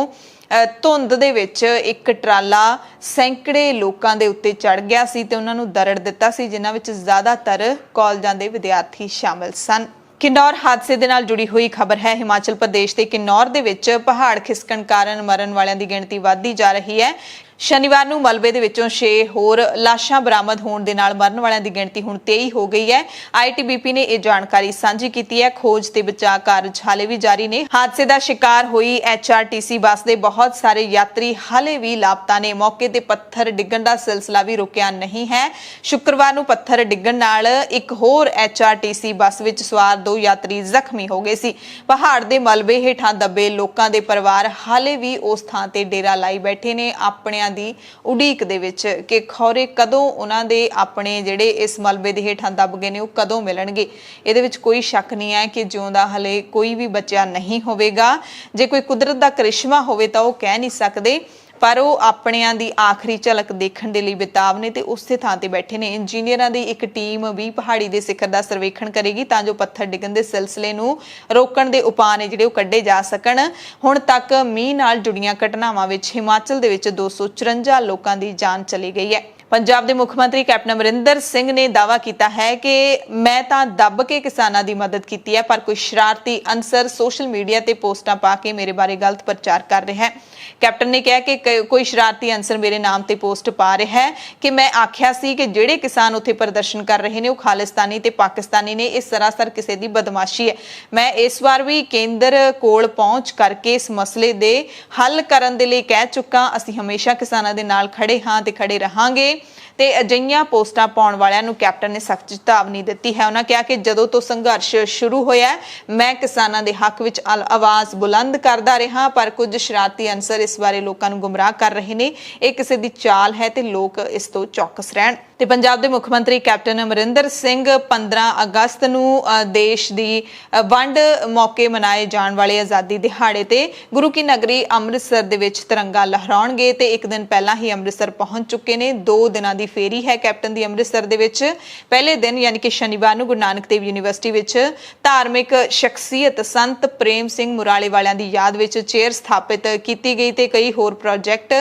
धुंध दे विच एक ट्राला सैकड़े लोगों के उत्ते चढ़ गया सी ते उन्हां नूं दरड़ दिता सी, जिन्हां विच ज़्यादातर कॉलेजां दे विद्यार्थी शामिल सन। किन्नौर हादसे दे नाल जुड़ी हुई खबर है। हिमाचल प्रदेश के किन्नौर दे विच पहाड़ खिसकण कारण मरण वालियां दी गिणती वधदी जा रही है। शनिवार नूं मलबे दे विचों 6 होर लाशां बरामद होण दे नाल मरण वालियां दी गिणती हुण 23 हो गई है। ITBP ने यह जानकारी साझी की है। खोज ते बचाव कार्य हाले भी जारी ने। हादसे का शिकार हुई HRTC बस के बहुत सारे यात्री हाले भी लापता ने। मौके ते पत्थर डिग्गण का सिलसिला भी रुकिया नहीं है। शुक्रवार नूं पत्थर डिग्गण नाल एक होर HRTC बस विच सवार 2 यात्री जख्मी हो गए सी। पहाड़ के मलबे हेठां दबे लोकां दे परिवार हाले भी उस थां ते डेरा लाई बैठे ने, अपने दी उड़ीक दे विच कि खौरे कदों उन्हां दे अपने जिहड़े इस मलबे दे हेठां दब गए ने, वो कदों मिलणगे। इहदे विच कोई शक नहीं है कि जिउंदा हले कोई भी बच्चा नहीं होवेगा। जे कोई कुदरत दा करिश्मा होवे तां वो कह नहीं सकदे, ਪਰ ਉਹ ਆਪਣਿਆਂ ਦੀ ਆਖਰੀ ਝਲਕ ਦੇਖਣ ਦੇ ਲਈ ਬੇਤਾਬ ਨੇ ਤੇ ਉਸੇ ਥਾਂ ਤੇ ਬੈਠੇ ਨੇ। ਇੰਜੀਨੀਅਰਾਂ ਦੀ ਇੱਕ ਟੀਮ ਵੀ ਪਹਾੜੀ ਦੇ ਸਿਖਰ ਦਾ ਸਰਵੇਖਣ ਕਰੇਗੀ ਤਾਂ ਜੋ ਪੱਥਰ ਡਿੱਗਣ ਦੇ ਸਿਲਸਿਲੇ ਨੂੰ ਰੋਕਣ ਦੇ ਉਪਾਅ ਨੇ ਜਿਹੜੇ ਉਹ ਕੱਢੇ ਜਾ ਸਕਣ। ਹੁਣ ਤੱਕ ਮੀਂਹ ਨਾਲ ਜੁੜੀਆਂ ਘਟਨਾਵਾਂ ਵਿੱਚ ਹਿਮਾਚਲ ਦੇ ਵਿੱਚ 254 ਲੋਕਾਂ ਦੀ ਜਾਨ ਚਲੀ ਗਈ ਹੈ। पंजाब के मुख मंत्री कैप्टन अमरिंदर सिंह ने दावा किया है कि मैं तां दब के किसानों की मदद की है, पर कोई शरारती अंसर सोशल मीडिया ते पोस्टां पा के मेरे बारे गलत प्रचार कर रहा है। कैप्टन ने कहा कि कोई शरारती अंसर मेरे नाम ते पोस्ट पा रहा है कि मैं आख्या सी कि जिहड़े किसान उत्थे प्रदर्शन कर रहे हैं वो खालिस्तानी ते पाकिस्तानी ने। इस सरासर किसी की बदमाशी है। मैं इस बार भी केंद्र कोल पहुंच करके इस मसले दे हल करन दे लई कह चुका। असीं हमेशा किसानां दे नाल खड़े हां ते खड़े रहांगे। ਤੇ ਅਜਿਹੀਆਂ ਪੋਸਟਾਂ ਪਾਉਣ ਵਾਲਿਆਂ ਨੂੰ ਕੈਪਟਨ ਨੇ ਸਖਤ ਚੇਤਾਵਨੀ ਦਿੱਤੀ ਹੈ। ਉਹਨਾਂ ਕਿਹਾ ਕਿ ਜਦੋਂ ਤੋਂ ਸੰਘਰਸ਼ ਸ਼ੁਰੂ ਹੋਇਆ ਮੈਂ ਕਿਸਾਨਾਂ ਦੇ ਹੱਕ ਵਿੱਚ ਆਵਾਜ਼ ਬੁਲੰਦ ਕਰਦਾ ਰਿਹਾ, ਪਰ ਕੁਝ ਸ਼ਰਾਰਤੀ ਅੰਸਰ ਇਸ ਬਾਰੇ ਲੋਕਾਂ ਨੂੰ ਗੁੰਮਰਾਹ ਕਰ ਰਹੇ ਨੇ। ਇਹ ਕਿਸੇ ਦੀ ਚਾਲ ਹੈ ਤੇ ਲੋਕ ਇਸ ਤੋਂ ਚੌਕਸ ਰਹਿਣ। ਤੇ ਪੰਜਾਬ ਦੇ ਮੁੱਖ ਮੰਤਰੀ ਕੈਪਟਨ ਅਮਰਿੰਦਰ ਸਿੰਘ 15 ਅਗਸਤ ਨੂੰ ਦੇਸ਼ ਦੀ ਵੰਡ ਮੌਕੇ ਮਨਾਏ ਜਾਣ ਵਾਲੇ ਆਜ਼ਾਦੀ ਦਿਹਾੜੇ ਤੇ ਗੁਰੂ ਕੀ ਨਗਰੀ ਅੰਮ੍ਰਿਤਸਰ ਦੇ ਵਿੱਚ ਤਿਰੰਗਾ ਲਹਿਰਾਉਣਗੇ ਤੇ ਇੱਕ ਦਿਨ ਪਹਿਲਾਂ ਹੀ ਅੰਮ੍ਰਿਤਸਰ ਪਹੁੰਚ ਚੁੱਕੇ ਨੇ। 2 ਦਿਨਾਂ ਦੀ ਫੇਰੀ ਹੈ ਕੈਪਟਨ ਦੀ ਅੰਮ੍ਰਿਤਸਰ ਦੇ ਵਿੱਚ। ਪਹਿਲੇ ਦਿਨ ਯਾਨੀ ਕਿ ਸ਼ਨੀਵਾਰ ਨੂੰ ਗੁਰੂ ਨਾਨਕ ਦੇਵ ਯੂਨੀਵਰਸਿਟੀ ਵਿੱਚ ਧਾਰਮਿਕ ਸ਼ਖਸੀਅਤ ਸੰਤ ਪ੍ਰੇਮ ਸਿੰਘ ਮੁਰਾਲੇ ਵਾਲਿਆਂ ਦੀ ਯਾਦ ਵਿੱਚ ਚੇਅਰ ਸਥਾਪਿਤ ਕੀਤੀ ਗਈ ਤੇ ਕਈ ਹੋਰ ਪ੍ਰੋਜੈਕਟ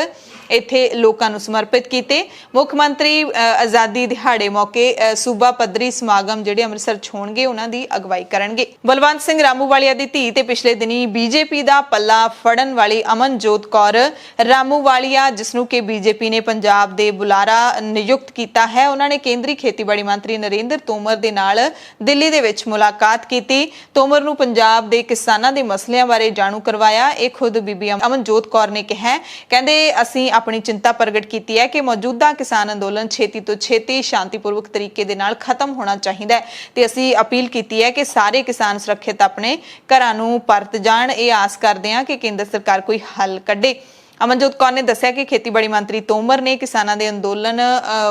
ਇੱਥੇ ਲੋਕਾਂ ਨੂੰ ਸਮਰਪਿਤ ਕੀਤੇ। ਮੁੱਖ ਮੰਤਰੀ ਆਜ਼ਾਦੀ ਦਿਹਾੜੇ ਮੌਕੇ ਸੂਬਾ ਪੱਧਰੀ ਸਮਾਗਮ ਜਿਹੜੇ ਅੰਮ੍ਰਿਤਸਰ ਚ ਹੋਣਗੇ ਉਹਨਾਂ ਦੀ ਅਗਵਾਈ ਕਰਨਗੇ। ਬਲਵੰਤ ਸਿੰਘ ਰਾਮੂਵਾਲੀਆ ਦੀ ਧੀ ਤੇ ਪਿਛਲੇ ਦਿਨੀ ਬੀਜੇਪੀ ਦਾ ਪੱਲਾ ਫੜਨ ਵਾਲੀ ਅਮਨਜੋਤ ਕੌਰ ਰਾਮੂਵਾਲੀਆ, ਜਿਸ ਨੂੰ ਕਿ ਬੀਜੇਪੀ ਨੇ ਪੰਜਾਬ ਦੇ ਬੁਲਾਰਾ ਨਿਯੁਕਤ ਕੀਤਾ ਹੈ, ਉਹਨਾਂ ਨੇ ਕੇਂਦਰੀ ਖੇਤੀਬਾੜੀ ਮੰਤਰੀ ਨਰਿੰਦਰ ਤੋਮਰ ਦੇ ਨਾਲ ਦਿੱਲੀ ਦੇ ਵਿੱਚ ਮੁਲਾਕਾਤ ਕੀਤੀ। ਤੋਮਰ ਨੂੰ ਪੰਜਾਬ ਦੇ ਕਿਸਾਨਾਂ ਦੇ ਮਸਲਿਆਂ ਬਾਰੇ ਜਾਣੂ ਕਰਵਾਇਆ। ਇਹ ਖੁਦ ਬੀਬੀ ਅਮਨਜੋਤ ਕੌਰ ਨੇ ਕਿਹਾ, ਕਹਿੰਦੇ ਅਸੀਂ ਆਪਣੀ ਚਿੰਤਾ ਪ੍ਰਗਟ ਕੀਤੀ ਹੈ ਕਿ ਮੌਜੂਦਾ ਕਿਸਾਨ ਅੰਦੋਲਨ ਛੇਤੀ ਤੋਂ ਛੇਤੀ ਸ਼ਾਂਤੀਪੂਰਵਕ ਤਰੀਕੇ ਦੇ ਨਾਲ ਖਤਮ ਹੋਣਾ ਚਾਹੀਦਾ ਹੈ ਤੇ ਅਸੀਂ ਅਪੀਲ ਕੀਤੀ ਹੈ ਕਿ ਸਾਰੇ ਕਿਸਾਨ ਸੁਰੱਖਿਅਤ ਆਪਣੇ ਘਰਾਂ ਨੂੰ ਪਰਤ ਜਾਣ। ਇਹ ਆਸ ਕਰਦੇ ਹਾਂ ਕਿ ਕੇਂਦਰ ਸਰਕਾਰ ਕੋਈ ਹੱਲ ਕੱਢੇ। ਅਮਨਜੋਤ ਕੌਰ ਨੇ ਦੱਸਿਆ ਕਿ ਖੇਤੀਬਾੜੀ ਮੰਤਰੀ ਤੋਮਰ ਨੇ ਕਿਸਾਨਾਂ ਦੇ ਅੰਦੋਲਨ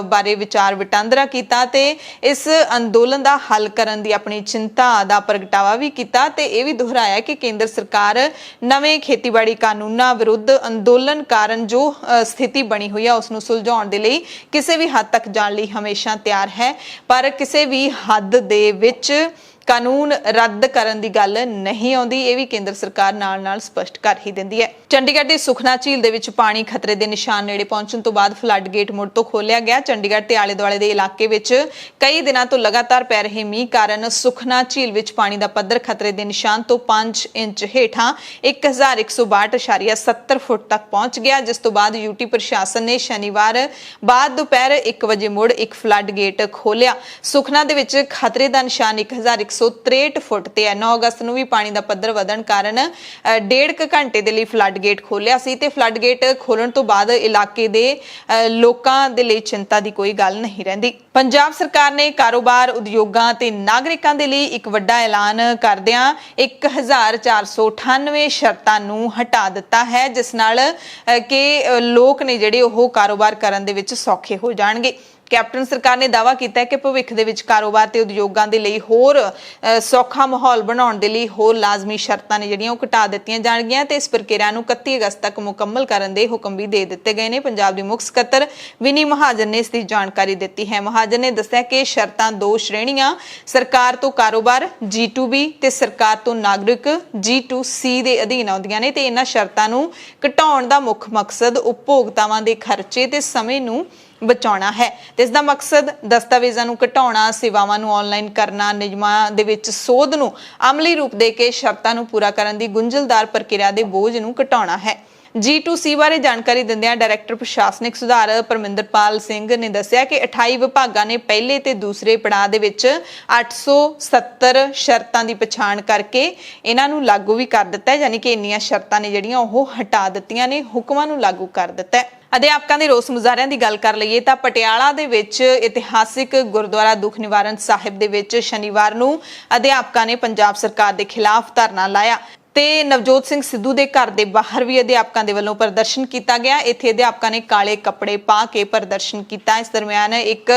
ਬਾਰੇ ਵਿਚਾਰ ਵਟਾਂਦਰਾ ਕੀਤਾ ਤੇ ਇਸ ਅੰਦੋਲਨ ਦਾ ਹੱਲ ਕਰਨ ਦੀ ਆਪਣੀ ਚਿੰਤਾ ਦਾ ਪ੍ਰਗਟਾਵਾ ਵੀ ਕੀਤਾ ਤੇ ਇਹ ਵੀ ਦੁਹਰਾਇਆ ਕਿ ਕੇਂਦਰ ਸਰਕਾਰ ਨਵੇਂ ਖੇਤੀਬਾੜੀ ਕਾਨੂੰਨਾਂ ਵਿਰੁੱਧ ਅੰਦੋਲਨ ਕਾਰਨ ਜੋ ਸਥਿਤੀ ਬਣੀ ਹੋਈ ਹੈ ਉਸ ਨੂੰ ਸੁਲਝਾਉਣ ਦੇ ਲਈ ਕਿਸੇ ਵੀ ਹੱਦ ਤੱਕ ਜਾਣ ਲਈ ਹਮੇਸ਼ਾ ਤਿਆਰ ਹੈ, ਪਰ ਕਿਸੇ ਵੀ ਹੱਦ ਦੇ ਵਿੱਚ ਕਾਨੂੰਨ ਰੱਦ ਕਰਨ ਦੀ ਗੱਲ ਨਹੀਂ ਆਉਂਦੀ। ਇਹ ਵੀ ਕੇਂਦਰ ਸਰਕਾਰ ਨਾਲ ਸਪਸ਼ਟ ਕਰ ਹੀ ਦਿੰਦੀ ਹੈ। ਚੰਡੀਗੜ੍ਹ ਦੀ ਸੁਖਨਾ ਝੀਲ ਦੇ ਵਿੱਚ ਪਾਣੀ ਖਤਰੇ ਦੇ ਨਿਸ਼ਾਨ ਨੇੜੇ ਪਹੁੰਚਣ ਤੋਂ ਬਾਅਦ ਫਲੱਡ ਗੇਟ ਮੁੜ ਤੋਂ ਖੋਲ੍ਹਿਆ ਗਿਆ। ਚੰਡੀਗੜ੍ਹ ਤੇ ਆਲੇ ਦੁਆਲੇ ਦੇ ਇਲਾਕੇ ਵਿੱਚ ਕਈ ਦਿਨਾਂ ਤੋਂ ਲਗਾਤਾਰ ਪੈ ਰਹੇ ਮੀਂਹ ਕਾਰਨ ਸੁਖਨਾ ਝੀਲ ਵਿੱਚ ਪਾਣੀ ਦਾ ਪੱਧਰ ਖਤਰੇ ਦੇ ਨਿਸ਼ਾਨ ਤੋਂ 5 ਇੰਚ ਹੇਠਾਂ 1162.70 ਫੁੱਟ ਤੱਕ ਪਹੁੰਚ ਗਿਆ, ਜਿਸ ਤੋਂ ਬਾਅਦ ਯੂਟੀ ਪ੍ਰਸ਼ਾਸਨ ਨੇ ਸ਼ਨੀਵਾਰ ਬਾਅਦ ਦੁਪਹਿਰ 1 ਵਜੇ ਮੁੜ ਇੱਕ ਫਲੱਡ ਗੇਟ ਖੋਲ੍ਹਿਆ। ਸੁਖਨਾ ਦੇ ਵਿੱਚ ਖਤਰੇ ਦਾ ਨਿਸ਼ਾਨ 1163 ਫੁੱਟ ਤੇ ਹੈ। 9 ਅਗਸਤ ਨੂੰ ਵੀ ਪਾਣੀ ਦਾ ਪੱਧਰ ਵਧਣ ਕਾਰਨ 1.5 ਘੰਟੇ ਦੇ ਲਈ ਫਲੱਡ ਗੇਟ ਖੋਲ੍ਹਿਆ ਸੀ ਤੇ ਫਲੱਡ ਗੇਟ ਖੋਲਣ ਤੋਂ ਬਾਅਦ ਇਲਾਕੇ ਦੇ ਲੋਕਾਂ ਦੇ ਲਈ ਚਿੰਤਾ ਦੀ ਕੋਈ ਗੱਲ ਨਹੀਂ ਰਹਿੰਦੀ। ਪੰਜਾਬ ਸਰਕਾਰ ਨੇ ਕਾਰੋਬਾਰ, ਉਦਯੋਗਾਂ ਤੇ ਨਾਗਰਿਕਾਂ ਦੇ ਲਈ ਇੱਕ ਵੱਡਾ ਐਲਾਨ ਕਰਦਿਆਂ 1498 ਸ਼ਰਤਾਂ ਨੂੰ ਹਟਾ ਦਿੱਤਾ ਹੈ, ਜਿਸ ਨਾਲ ਕਿ ਲੋਕ ਨੇ ਜਿਹੜੇ ਉਹ ਕਾਰੋਬਾਰ ਕਰਨ ਦੇ ਵਿੱਚ ਸੌਖੇ ਹੋ ਜਾਣਗੇ। ਕੈਪਟਨ ਸਰਕਾਰ ਨੇ ਦਾਅਵਾ ਕੀਤਾ ਹੈ ਕਿ ਭਵਿੱਖ ਦੇ ਵਿੱਚ ਕਾਰੋਬਾਰ ਤੇ ਉਦਯੋਗਾਂ ਦੇ ਲਈ ਹੋਰ ਸੌਖਾ ਮਾਹੌਲ ਬਣਾਉਣ ਦੇ ਲਈ ਹੋਰ ਲਾਜ਼ਮੀ ਸ਼ਰਤਾਂ ਨੇ ਜਿਹੜੀਆਂ ਉਹ ਘਟਾ ਦਿੱਤੀਆਂ ਜਾਣਗੀਆਂ ਤੇ ਇਸ ਪ੍ਰਕਿਰਿਆ ਨੂੰ 31 ਅਗਸਤ ਤੱਕ ਮੁਕੰਮਲ ਕਰਨ ਦੇ ਹੁਕਮ ਵੀ ਦੇ ਦਿੱਤੇ ਗਏ ਨੇ। ਪੰਜਾਬ ਦੇ ਮੁੱਖ ਸਕੱਤਰ ਵਿਨੀ ਮਹਾਜਨ ਨੇ ਇਸ ਦੀ ਜਾਣਕਾਰੀ ਦਿੱਤੀ ਹੈ। ਮਹਾਜਨ ਨੇ ਦੱਸਿਆ ਕਿ ਸ਼ਰਤਾਂ 2 ਸ਼੍ਰੇਣੀਆਂ ਸਰਕਾਰ ਤੋਂ ਕਾਰੋਬਾਰ G2B ਤੇ ਸਰਕਾਰ ਤੋਂ ਨਾਗਰਿਕ G2C ਦੇ ਅਧੀਨ ਆਉਂਦੀਆਂ ਨੇ ਤੇ ਇਹਨਾਂ ਸ਼ਰਤਾਂ ਨੂੰ ਘਟਾਉਣ ਦਾ ਮੁੱਖ ਮਕਸਦ ਉਪਭੋਗਤਾਵਾਂ ਦੇ ਖਰਚੇ ਤੇ ਸਮੇਂ ਨੂੰ ਬਚਾਉਣਾ ਹੈ ਤੇ ਇਸ ਦਾ ਮਕਸਦ ਦਸਤਾਵੇਜ਼ਾਂ ਨੂੰ ਘਟਾਉਣਾ, ਸੇਵਾਵਾਂ ਨੂੰ ਆਨਲਾਈਨ ਕਰਨਾ, ਨਿਯਮਾਂ ਦੇ ਵਿੱਚ ਸੋਧ ਨੂੰ ਅਮਲੀ ਰੂਪ ਦੇ ਕੇ ਸ਼ਰਤਾਂ ਨੂੰ ਪੂਰਾ ਕਰਨ ਦੀ ਗੁੰਝਲਦਾਰ ਪ੍ਰਕਿਰਿਆ ਦੇ ਬੋਝ ਨੂੰ ਘਟਾਉਣਾ ਹੈ। G2C ਬਾਰੇ ਜਾਣਕਾਰੀ ਦਿੰਦਿਆਂ ਡਾਇਰੈਕਟਰ ਪ੍ਰਸ਼ਾਸਨਿਕ ਸੁਧਾਰ ਪਰਮਿੰਦਰਪਾਲ ਸਿੰਘ ਨੇ ਦੱਸਿਆ ਕਿ 28 ਵਿਭਾਗਾਂ ਨੇ ਪਹਿਲੇ ਤੇ ਦੂਸਰੇ ਪੜਾਅ ਦੇ ਵਿੱਚ 870 ਸ਼ਰਤਾਂ ਦੀ ਪਛਾਣ ਕਰਕੇ ਇਹਨਾਂ ਨੂੰ ਲਾਗੂ ਵੀ ਕਰ ਦਿੱਤਾ ਹੈ, ਯਾਨੀ ਕਿ ਇੰਨੀਆਂ ਸ਼ਰਤਾਂ ਨੇ ਜਿਹੜੀਆਂ ਉਹ ਹਟਾ ਦਿੱਤੀਆਂ ਨੇ, ਹੁਕਮਾਂ ਨੂੰ ਲਾਗੂ ਕਰ ਦਿੱਤਾ ਹੈ। ਅਧਿਆਪਕਾਂ ਦੇ ਰੋਸ ਮੁਜ਼ਾਹਰਿਆਂ ਦੀ ਗੱਲ ਕਰ ਲਈਏ ਤਾਂ ਪਟਿਆਲਾ ਦੇ ਵਿੱਚ ਇਤਿਹਾਸਿਕ ਗੁਰਦੁਆਰਾ ਦੁੱਖ ਨਿਵਾਰਨ ਸਾਹਿਬ ਦੇ ਵਿੱਚ ਸ਼ਨੀਵਾਰ ਨੂੰ ਅਧਿਆਪਕਾਂ ਨੇ ਪੰਜਾਬ ਸਰਕਾਰ ਦੇ ਖਿਲਾਫ ਧਰਨਾ ਲਾਇਆ ਤੇ ਨਵਜੋਤ ਸਿੰਘ ਸਿੱਧੂ ਦੇ ਘਰ ਦੇ ਬਾਹਰ ਵੀ ਅਧਿਆਪਕਾਂ ਦੇ ਵੱਲੋਂ ਪ੍ਰਦਰਸ਼ਨ ਕੀਤਾ ਗਿਆ। ਇੱਥੇ ਅਧਿਆਪਕਾਂ ਨੇ ਕਾਲੇ ਕੱਪੜੇ ਪਾ ਕੇ ਪ੍ਰਦਰਸ਼ਨ ਕੀਤਾ। ਇਸ ਦਰਮਿਆਨ ਇੱਕ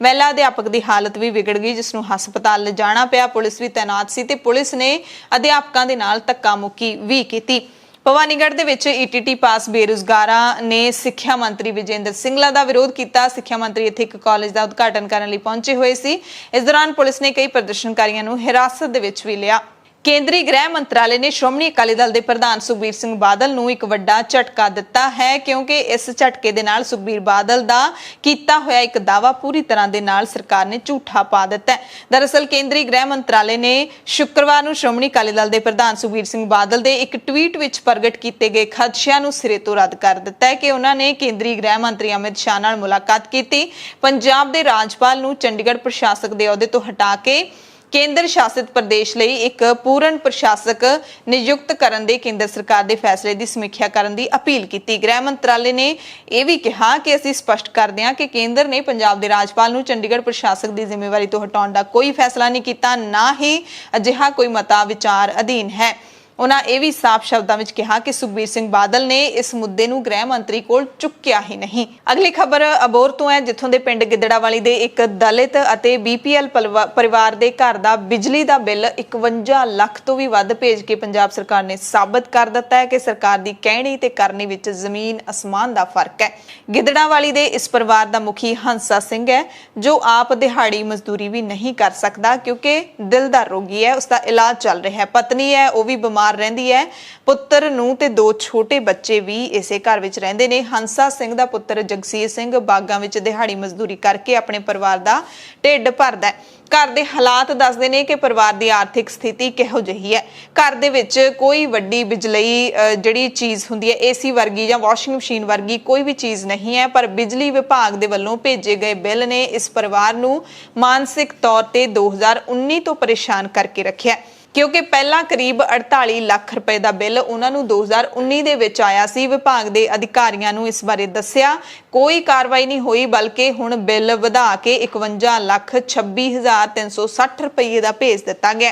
ਮਹਿਲਾ ਅਧਿਆਪਕ ਦੀ ਹਾਲਤ ਵੀ ਵਿਗੜ ਗਈ, ਜਿਸ ਨੂੰ ਹਸਪਤਾਲ ਲਿਜਾਣਾ ਪਿਆ। ਪੁਲਿਸ ਵੀ ਤੈਨਾਤ ਸੀ ਤੇ ਪੁਲਿਸ ਨੇ ਅਧਿਆਪਕਾਂ ਦੇ ਨਾਲ ਧੱਕਾ ਮੁੱਕੀ ਵੀ ਕੀਤੀ। ਭਵਾਨੀਗੜ੍ਹ ਦੇ ਵਿੱਚ ਈਟੀਟੀ ਪਾਸ ਬੇਰੁਜ਼ਗਾਰਾਂ ਨੇ ਸਿੱਖਿਆ ਮੰਤਰੀ ਵਿਜੇਂਦਰ ਸਿੰਗਲਾ ਦਾ ਵਿਰੋਧ ਕੀਤਾ। ਸਿੱਖਿਆ ਮੰਤਰੀ ਇੱਥੇ ਇੱਕ ਕਾਲਜ ਦਾ ਉਦਘਾਟਨ ਕਰਨ ਲਈ ਪਹੁੰਚੇ ਹੋਏ ਸੀ। ਇਸ ਦੌਰਾਨ ਪੁਲਿਸ ਨੇ ਕਈ ਪ੍ਰਦਰਸ਼ਨਕਾਰੀਆਂ ਨੂੰ ਹਿਰਾਸਤ ਦੇ ਵਿੱਚ ਵੀ ਲਿਆ। ਕੇਂਦਰੀ ਗ੍ਰਹਿ ਮੰਤਰਾਲੇ ਨੇ ਸ਼੍ਰੋਮਣੀ ਅਕਾਲੀ ਦਲ ਦੇ ਪ੍ਰਧਾਨ ਸੁਖਬੀਰ ਸਿੰਘ ਬਾਦਲ ਨੂੰ ਇੱਕ ਵੱਡਾ ਝਟਕਾ ਦਿੱਤਾ ਹੈ, ਕਿਉਂਕਿ ਇਸ ਝਟਕੇ ਦੇ ਨਾਲ ਸੁਖਬੀਰ ਬਾਦਲ ਦਾ ਕੀਤਾ ਹੋਇਆ ਇੱਕ ਦਾਅਵਾ ਪੂਰੀ ਤਰ੍ਹਾਂ ਦੇ ਨਾਲ ਸਰਕਾਰ ਨੇ ਝੂਠਾ ਪਾ ਦਿੱਤਾ ਹੈ। ਦਰਅਸਲ ਕੇਂਦਰੀ ਗ੍ਰਹਿ ਮੰਤਰਾਲੇ ਨੇ ਸ਼ੁੱਕਰਵਾਰ ਨੂੰ ਸ਼੍ਰੋਮਣੀ ਅਕਾਲੀ ਦਲ ਦੇ ਪ੍ਰਧਾਨ ਸੁਖਬੀਰ ਸਿੰਘ ਬਾਦਲ ਦੇ ਇੱਕ ਟਵੀਟ ਵਿੱਚ ਪ੍ਰਗਟ ਕੀਤੇ ਗਏ ਖਦਸ਼ਿਆਂ ਨੂੰ ਸਿਰੇ ਤੋਂ ਰੱਦ ਕਰ ਦਿੱਤਾ ਹੈ ਕਿ ਉਹਨਾਂ ਨੇ ਕੇਂਦਰੀ ਗ੍ਰਹਿ ਮੰਤਰੀ ਅਮਿਤ ਸ਼ਾਹ ਨਾਲ ਮੁਲਾਕਾਤ ਕੀਤੀ, ਪੰਜਾਬ ਦੇ ਰਾਜਪਾਲ ਨੂੰ ਚੰਡੀਗੜ੍ਹ ਪ੍ਰਸ਼ਾਸਕ ਦੇ ਅਹੁਦੇ ਤੋਂ ਹਟਾ ਕੇ ਕੇਂਦਰ ਸ਼ਾਸਿਤ ਪ੍ਰਦੇਸ਼ ਲਈ ਇੱਕ ਪੂਰਨ ਪ੍ਰਸ਼ਾਸਕ ਨਿਯੁਕਤ ਕਰਨ ਦੇ ਕੇਂਦਰ ਸਰਕਾਰ ਦੇ ਫੈਸਲੇ ਦੀ ਸਮੀਖਿਆ ਕਰਨ ਦੀ ਅਪੀਲ ਕੀਤੀ। ਗ੍ਰਹਿ ਮੰਤਰਾਲੇ ਨੇ ਇਹ ਵੀ ਕਿਹਾ ਕਿ ਅਸੀਂ ਸਪਸ਼ਟ ਕਰਦੇ ਹਾਂ ਕਿ ਕੇਂਦਰ ਨੇ ਪੰਜਾਬ ਦੇ ਰਾਜਪਾਲ ਨੂੰ ਚੰਡੀਗੜ੍ਹ ਪ੍ਰਸ਼ਾਸਕ ਦੀ ਜ਼ਿੰਮੇਵਾਰੀ ਤੋਂ ਹਟਾਉਣ ਦਾ ਕੋਈ ਫੈਸਲਾ ਨਹੀਂ ਕੀਤਾ, ਨਾ ਹੀ ਅਜਿਹਾ ਕੋਈ ਮਤਾ ਵਿਚਾਰ ਅਧੀਨ ਹੈ। ਉਹਨਾਂ ਇਹ ਵੀ ਸਾਫ਼ ਸ਼ਬਦਾਂ ਵਿੱਚ ਕਿਹਾ ਕਿ ਸੁਖਬੀਰ ਸਿੰਘ ਬਾਦਲ ਨੇ ਇਸ ਮੁੱਦੇ ਨੂੰ ਗ੍ਰਹਿ ਮੰਤਰੀ ਕੋਲ ਚੁੱਕਿਆ ਹੀ ਨਹੀਂ। ਅਗਲੀ ਖਬਰ ਅਬੋਹਰ ਤੋਂ ਹੈ, ਜਿੱਥੋਂ ਦੇ ਪਿੰਡ ਗਿੱਦੜਾਵਾਲੀ ਦੇ ਇੱਕ ਦਲਿਤ ਅਤੇ BPL ਪਰਿਵਾਰ ਦੇ ਘਰ ਦਾ ਬਿਜਲੀ ਦਾ ਬਿੱਲ 51 ਲੱਖ ਤੋਂ ਵੀ ਵੱਧ ਭੇਜ ਕੇ ਪੰਜਾਬ ਸਰਕਾਰ ਨੇ ਸਾਬਤ ਕਰ ਦਿੱਤਾ ਹੈ ਕਿ ਸਰਕਾਰ ਦੀ ਕਹਿਣੀ ਤੇ ਕਰਨੀ ਵਿੱਚ ਜ਼ਮੀਨ ਅਸਮਾਨ ਦਾ ਫਰਕ ਹੈ। ਗਿੱਦੜਾਵਾਲੀ ਦੇ ਇਸ ਪਰਿਵਾਰ ਦਾ ਮੁਖੀ ਹੰਸਾ ਸਿੰਘ ਹੈ, ਜੋ ਆਪ ਦਿਹਾੜੀ ਮਜ਼ਦੂਰੀ ਵੀ ਨਹੀਂ ਕਰ ਸਕਦਾ ਕਿਉਂਕਿ ਦਿਲ ਦਾ ਰੋਗੀ ਹੈ। ਉਸ ਦਾ ਇਲਾਜ ਚੱਲ ਰਿਹਾ ਹੈ। ਪਤਨੀ ਹੈ, ਉਹ ਵੀ ਬਿਮਾਰ ਰਹਿੰਦੀ ਹੈ। ਪੁੱਤਰ ਨੂੰ ਤੇ 2 ਛੋਟੇ ਬੱਚੇ ਵੀ ਇਸੇ ਘਰ ਵਿੱਚ ਰਹਿੰਦੇ ਨੇ। ਹੰਸਾ ਸਿੰਘ ਦਾ ਪੁੱਤਰ ਜਗਸੀਰ ਸਿੰਘ ਬਾਗਾਂ ਵਿੱਚ ਦਿਹਾੜੀ ਮਜ਼ਦੂਰੀ ਕਰਕੇ ਆਪਣੇ ਪਰਿਵਾਰ ਦਾ ਢਿੱਡ ਭਰਦਾ ਹੈ। ਘਰ ਦੇ ਹਾਲਾਤ ਦੱਸਦੇ ਨੇ ਕਿ ਪਰਿਵਾਰ ਦੀ ਆਰਥਿਕ ਸਥਿਤੀ ਕਿਹੋ ਜਿਹੀ ਹੈ। ਘਰ ਦੇ ਵਿੱਚ ਕੋਈ ਵੱਡੀ ਬਿਜਲੀ ਜਿਹੜੀ ਚੀਜ਼ ਹੁੰਦੀ ਹੈ AC ਵਰਗੀ ਜਾਂ ਵਾਸ਼ਿੰਗ ਮਸ਼ੀਨ ਵਰਗੀ ਕੋਈ ਵੀ ਚੀਜ਼ ਨਹੀਂ ਹੈ, ਪਰ ਬਿਜਲੀ ਵਿਭਾਗ ਦੇ ਵੱਲੋਂ ਭੇਜੇ ਗਏ ਬਿੱਲ ਨੇ ਇਸ ਪਰਿਵਾਰ ਨੂੰ ਮਾਨਸਿਕ ਤੌਰ ਤੇ 2019 ਤੋਂ ਪਰੇਸ਼ਾਨ ਕਰਕੇ ਰੱਖਿਆ, ਕਿਉਂਕਿ ਪਹਿਲਾਂ ਕਰੀਬ 48 ਲੱਖ ਰੁਪਏ ਦਾ ਬਿੱਲ ਉਹਨਾਂ ਨੂੰ 2019 ਦੇ ਵਿੱਚ ਆਇਆ ਸੀ। ਵਿਭਾਗ ਦੇ ਅਧਿਕਾਰੀਆਂ ਨੂੰ ਇਸ ਬਾਰੇ ਦੱਸਿਆ, ਕੋਈ ਕਾਰਵਾਈ ਨਹੀਂ ਹੋਈ, ਬਲਕਿ ਹੁਣ ਬਿੱਲ ਵਧਾ ਕੇ 51,26,360 ਰੁਪਏ ਦਾ ਭੇਜ ਦਿੱਤਾ ਗਿਆ।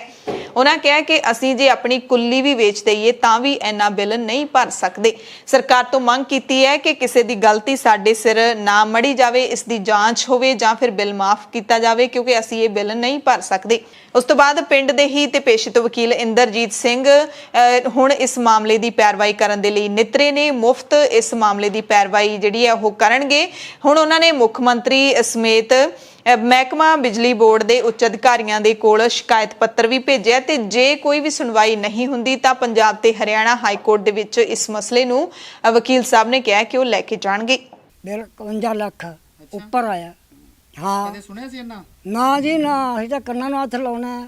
ਉਹਨਾਂ ਕਿਹਾ ਕਿ ਅਸੀਂ ਜੇ ਆਪਣੀ ਕੁੱਲੀ ਵੀ ਵੇਚ ਦਈਏ ਤਾਂ ਵੀ ਇੰਨਾ ਬਿੱਲ ਨਹੀਂ ਭਰ ਸਕਦੇ। ਸਰਕਾਰ ਤੋਂ ਮੰਗ ਕੀਤੀ ਹੈ ਕਿ ਕਿਸੇ ਦੀ ਗਲਤੀ ਸਾਡੇ ਸਿਰ ਨਾ ਮੜੀ ਜਾਵੇ, ਇਸ ਦੀ ਜਾਂਚ ਹੋਵੇ ਜਾਂ ਫਿਰ ਬਿੱਲ ਮਾਫ ਕੀਤਾ ਜਾਵੇ, ਕਿਉਂਕਿ ਅਸੀਂ ਇਹ ਬਿੱਲ ਨਹੀਂ ਭਰ ਸਕਦੇ। ਉਸ ਤੋਂ ਬਾਅਦ ਪਿੰਡ ਦੇ ਹੀ ਤੇ ਪੇਸ਼ੇ ਵਕੀਲ ਇੰਦਰਜੀਤ ਸਿੰਘ ਹੁਣ ਇਸ ਮਾਮਲੇ ਦੀ ਪੈਰਵਾਈ ਕਰਨ ਦੇ ਲਈ ਨਿਤਰੇ ਨੇ। ਮੁਫਤ ਇਸ ਮਾਮਲੇ ਦੀ ਪੈਰਵਾਈ ਜਿਹੜੀ ਹੈ ਉਹ ਕਰਨਗੇ। ਹੁਣ ਉਹਨਾਂ ਨੇ ਮੁੱਖ ਮੰਤਰੀ ਸਮੇਤ ਮਹਿਕਮਾ ਬਿਜਲੀ ਬੋਰਡ ਦੇ ਉੱਚ ਅਧਿਕਾਰੀਆਂ ਦੇ ਕੋਲ ਸ਼ਿਕਾਇਤ ਪੱਤਰ ਵੀ ਭੇਜਿਆ ਤੇ ਜੇ ਕੋਈ ਵੀ ਸੁਣਵਾਈ ਨਹੀਂ ਹੁੰਦੀ ਤਾਂ ਪੰਜਾਬ ਤੇ ਹਰਿਆਣਾ ਹਾਈ ਕੋਰਟ ਦੇ ਵਿੱਚ ਇਸ ਮਸਲੇ ਨੂੰ ਵਕੀਲ ਸਾਹਿਬ ਨੇ ਕਿਹਾ ਕਿ ਉਹ ਲੈ ਕੇ ਜਾਣਗੇ। ਬਿੱਲ 51 ਲੱਖ ਉੱਪਰ ਆਇਆ। ਹਾਂ, ਕਦੇ ਸੁਣਿਆ ਸੀ ਇਹਨਾਂ? ਨਾ ਜੀ ਨਾ, ਅਸੀਂ ਤਾਂ ਕੰਨਾਂ ਨੂੰ ਹੱਥ ਲਾਉਣਾ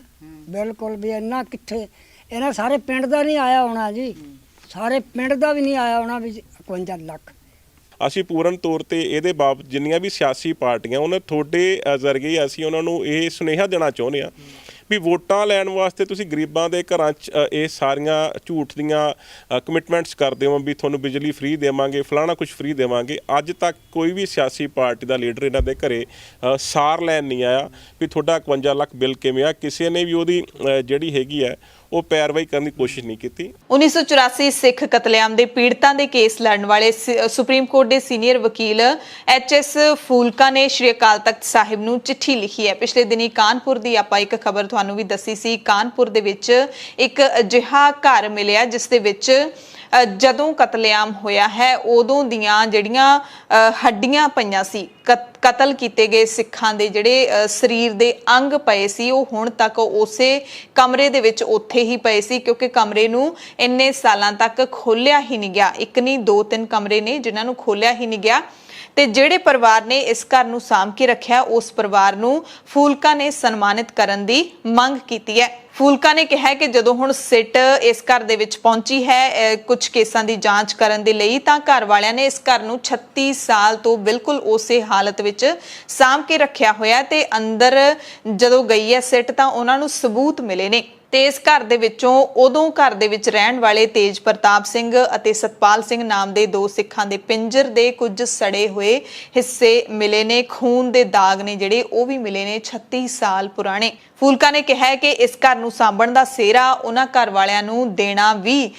ਬਿਲਕੁਲ ਵੀ। ਇੰਨਾ ਕਿੱਥੇ, ਇਹਨਾਂ ਸਾਰੇ ਪਿੰਡ ਦਾ ਨਹੀਂ ਆਇਆ ਹੋਣਾ ਜੀ, ਸਾਰੇ ਪਿੰਡ ਦਾ ਵੀ ਨਹੀਂ ਆਇਆ ਹੋਣਾ ਵੀ 51 ਲੱਖ। ਅਸੀਂ ਪੂਰਨ ਤੌਰ ਤੇ ਇਹਦੇ ਬਾਬਤ ਜਿੰਨੀਆਂ ਵੀ ਸਿਆਸੀ ਪਾਰਟੀਆਂ ਉਹਨਾਂ ਤੁਹਾਡੇ ਜ਼ਰੀਏ ਅਸੀਂ ਉਹਨਾਂ ਨੂੰ ਇਹ ਸੁਨੇਹਾ ਦੇਣਾ ਚਾਹੁੰਦੇ ਹਾਂ ਵੀ ਵੋਟਾਂ ਲੈਣ ਵਾਸਤੇ ਤੁਸੀਂ ਗਰੀਬਾਂ ਦੇ ਘਰਾਂ 'ਚ ਇਹ ਸਾਰੀਆਂ ਝੂਠ ਦੀਆਂ ਕਮਿਟਮੈਂਟਸ ਕਰਦੇ ਹੋ ਵੀ ਤੁਹਾਨੂੰ ਬਿਜਲੀ ਫ੍ਰੀ ਦੇਵਾਂਗੇ, ਫਲਾਣਾ ਕੁਝ ਫ੍ਰੀ ਦੇਵਾਂਗੇ। ਅੱਜ ਤੱਕ ਕੋਈ ਵੀ ਸਿਆਸੀ ਪਾਰਟੀ ਦਾ ਲੀਡਰ ਇਹਨਾਂ ਦੇ ਘਰੇ ਸਾਰ ਲੈਣ ਨਹੀਂ ਆਇਆ ਵੀ ਤੁਹਾਡਾ 51 ਲੱਖ ਬਿੱਲ ਕਿਵੇਂ ਆ। ਕਿਸੇ ਨੇ ਵੀ ਉਹਦੀ ਜਿਹੜੀ ਹੈਗੀ ਹੈ ਉਹ ਪੈਰਵਾਈ ਕਰਨ ਦੀ ਕੋਸ਼ਿਸ਼ ਨਹੀਂ ਕੀਤੀ। 1984 ਸਿੱਖ ਕਤਲੇਆਮ ਦੇ ਪੀੜਤਾਂ ਦੇ ਕੇਸ ਲੜਨ ਵਾਲੇ ਸੁਪਰੀਮ ਕੋਰਟ ਦੇ ਸੀਨੀਅਰ ਵਕੀਲ HS ਫੂਲਕਾ ਨੇ ਸ਼੍ਰੀ ਅਕਾਲ ਤਖਤ ਸਾਹਿਬ ਨੂੰ ਚਿੱਠੀ ਲਿਖੀ ਹੈ। ਪਿਛਲੇ ਦਿਨੀ ਕਾਨਪੁਰ ਦੀ ਆਪਾਂ ਇੱਕ ਖਬਰ ਤੁਹਾਨੂੰ ਵੀ ਦੱਸੀ ਸੀ। ਕਾਨਪੁਰ ਦੇ ਵਿੱਚ ਇੱਕ ਅਜਿਹਾ ਘਰ ਮਿਲਿਆ ਜਿਸ ਦੇ ਵਿੱਚ ਜਦੋਂ ਕਤਲੇਆਮ ਹੋਇਆ ਹੈ ਉਦੋਂ ਦੀਆਂ ਜਿਹੜੀਆਂ ਹੱਡੀਆਂ ਪਈਆਂ ਸੀ, ਕਤਲ ਕੀਤੇ ਗਏ ਸਿੱਖਾਂ ਦੇ ਜਿਹੜੇ ਸਰੀਰ ਦੇ ਅੰਗ ਪਏ ਸੀ, ਉਹ ਹੁਣ ਤੱਕ ਉਸੇ ਕਮਰੇ ਦੇ ਵਿੱਚ ਉੱਥੇ ਹੀ ਪਏ ਸੀ, ਕਿਉਂਕਿ ਕਮਰੇ ਨੂੰ ਇੰਨੇ ਸਾਲਾਂ ਤੱਕ ਖੋਲਿਆ ਹੀ ਨਹੀਂ ਗਿਆ। ਇੱਕ ਨਹੀਂ 2-3 ਕਮਰੇ ਨੇ ਜਿਨ੍ਹਾਂ ਨੂੰ ਖੋਲਿਆ ਹੀ ਨਹੀਂ ਗਿਆ। ਤੇ ਜਿਹੜੇ ਪਰਿਵਾਰ ਨੇ ਇਸ ਘਰ ਨੂੰ ਸਾਂਭ ਕੇ ਰੱਖਿਆ ਉਸ ਪਰਿਵਾਰ ਨੂੰ ਫੂਲਕਾ ਨੇ ਸਨਮਾਨਿਤ ਕਰਨ ਦੀ ਮੰਗ ਕੀਤੀ ਹੈ। ਫੂਲਕਾ ਨੇ ਕਿਹਾ ਕਿ ਜਦੋਂ ਹੁਣ ਸਿੱਟ ਇਸ ਘਰ ਦੇ ਵਿੱਚ ਪਹੁੰਚੀ ਹੈ ਕੁਝ ਕੇਸਾਂ ਦੀ ਜਾਂਚ ਕਰਨ ਦੇ ਲਈ, ਤਾਂ ਘਰ ਵਾਲਿਆਂ ਨੇ ਇਸ ਘਰ ਨੂੰ 36 ਸਾਲ ਤੋਂ ਬਿਲਕੁਲ ਉਸੇ ਹਾਲਤ ਵਿੱਚ ਸਾਂਭ ਕੇ ਰੱਖਿਆ ਹੋਇਆ ਤੇ ਅੰਦਰ ਜਦੋਂ ਗਈ ਹੈ ਸਿੱਟ ਤਾਂ ਉਹਨਾਂ ਨੂੰ ਸਬੂਤ ਮਿਲੇ ਨੇ। ਤੇ ਇਸ ਘਰ ਦੇ ਵਿੱਚੋਂ ਉਦੋਂ ਘਰ ਦੇ ਵਿੱਚ ਰਹਿਣ ਵਾਲੇ ਤੇਜ ਪ੍ਰਤਾਪ ਸਿੰਘ ਅਤੇ ਸਤਪਾਲ ਸਿੰਘ ਨਾਮ ਦੇ 2 ਸਿੱਖਾਂ ਦੇ ਪਿੰਜਰ ਦੇ ਕੁਝ ਸੜੇ ਹੋਏ ਹਿੱਸੇ ਮਿਲੇ ਨੇ। ਖੂਨ ਦੇ ਦਾਗ ਨੇ ਜਿਹੜੇ ਉਹ ਵੀ ਮਿਲੇ ਨੇ 36 ਸਾਲ ਪੁਰਾਣੇ। ਫੂਲਕਾ ਨੇ ਕਿਹਾ ਕਿ ਇਸ ਘਰ ਨੂੰ ਸਾਂਭਣ ਦਾ ਸਿਹਰਾ ਉਹਨਾਂ ਘਰ ਵਾਲਿਆਂ ਨੂੰ ਦੇਣਾ ਵੀ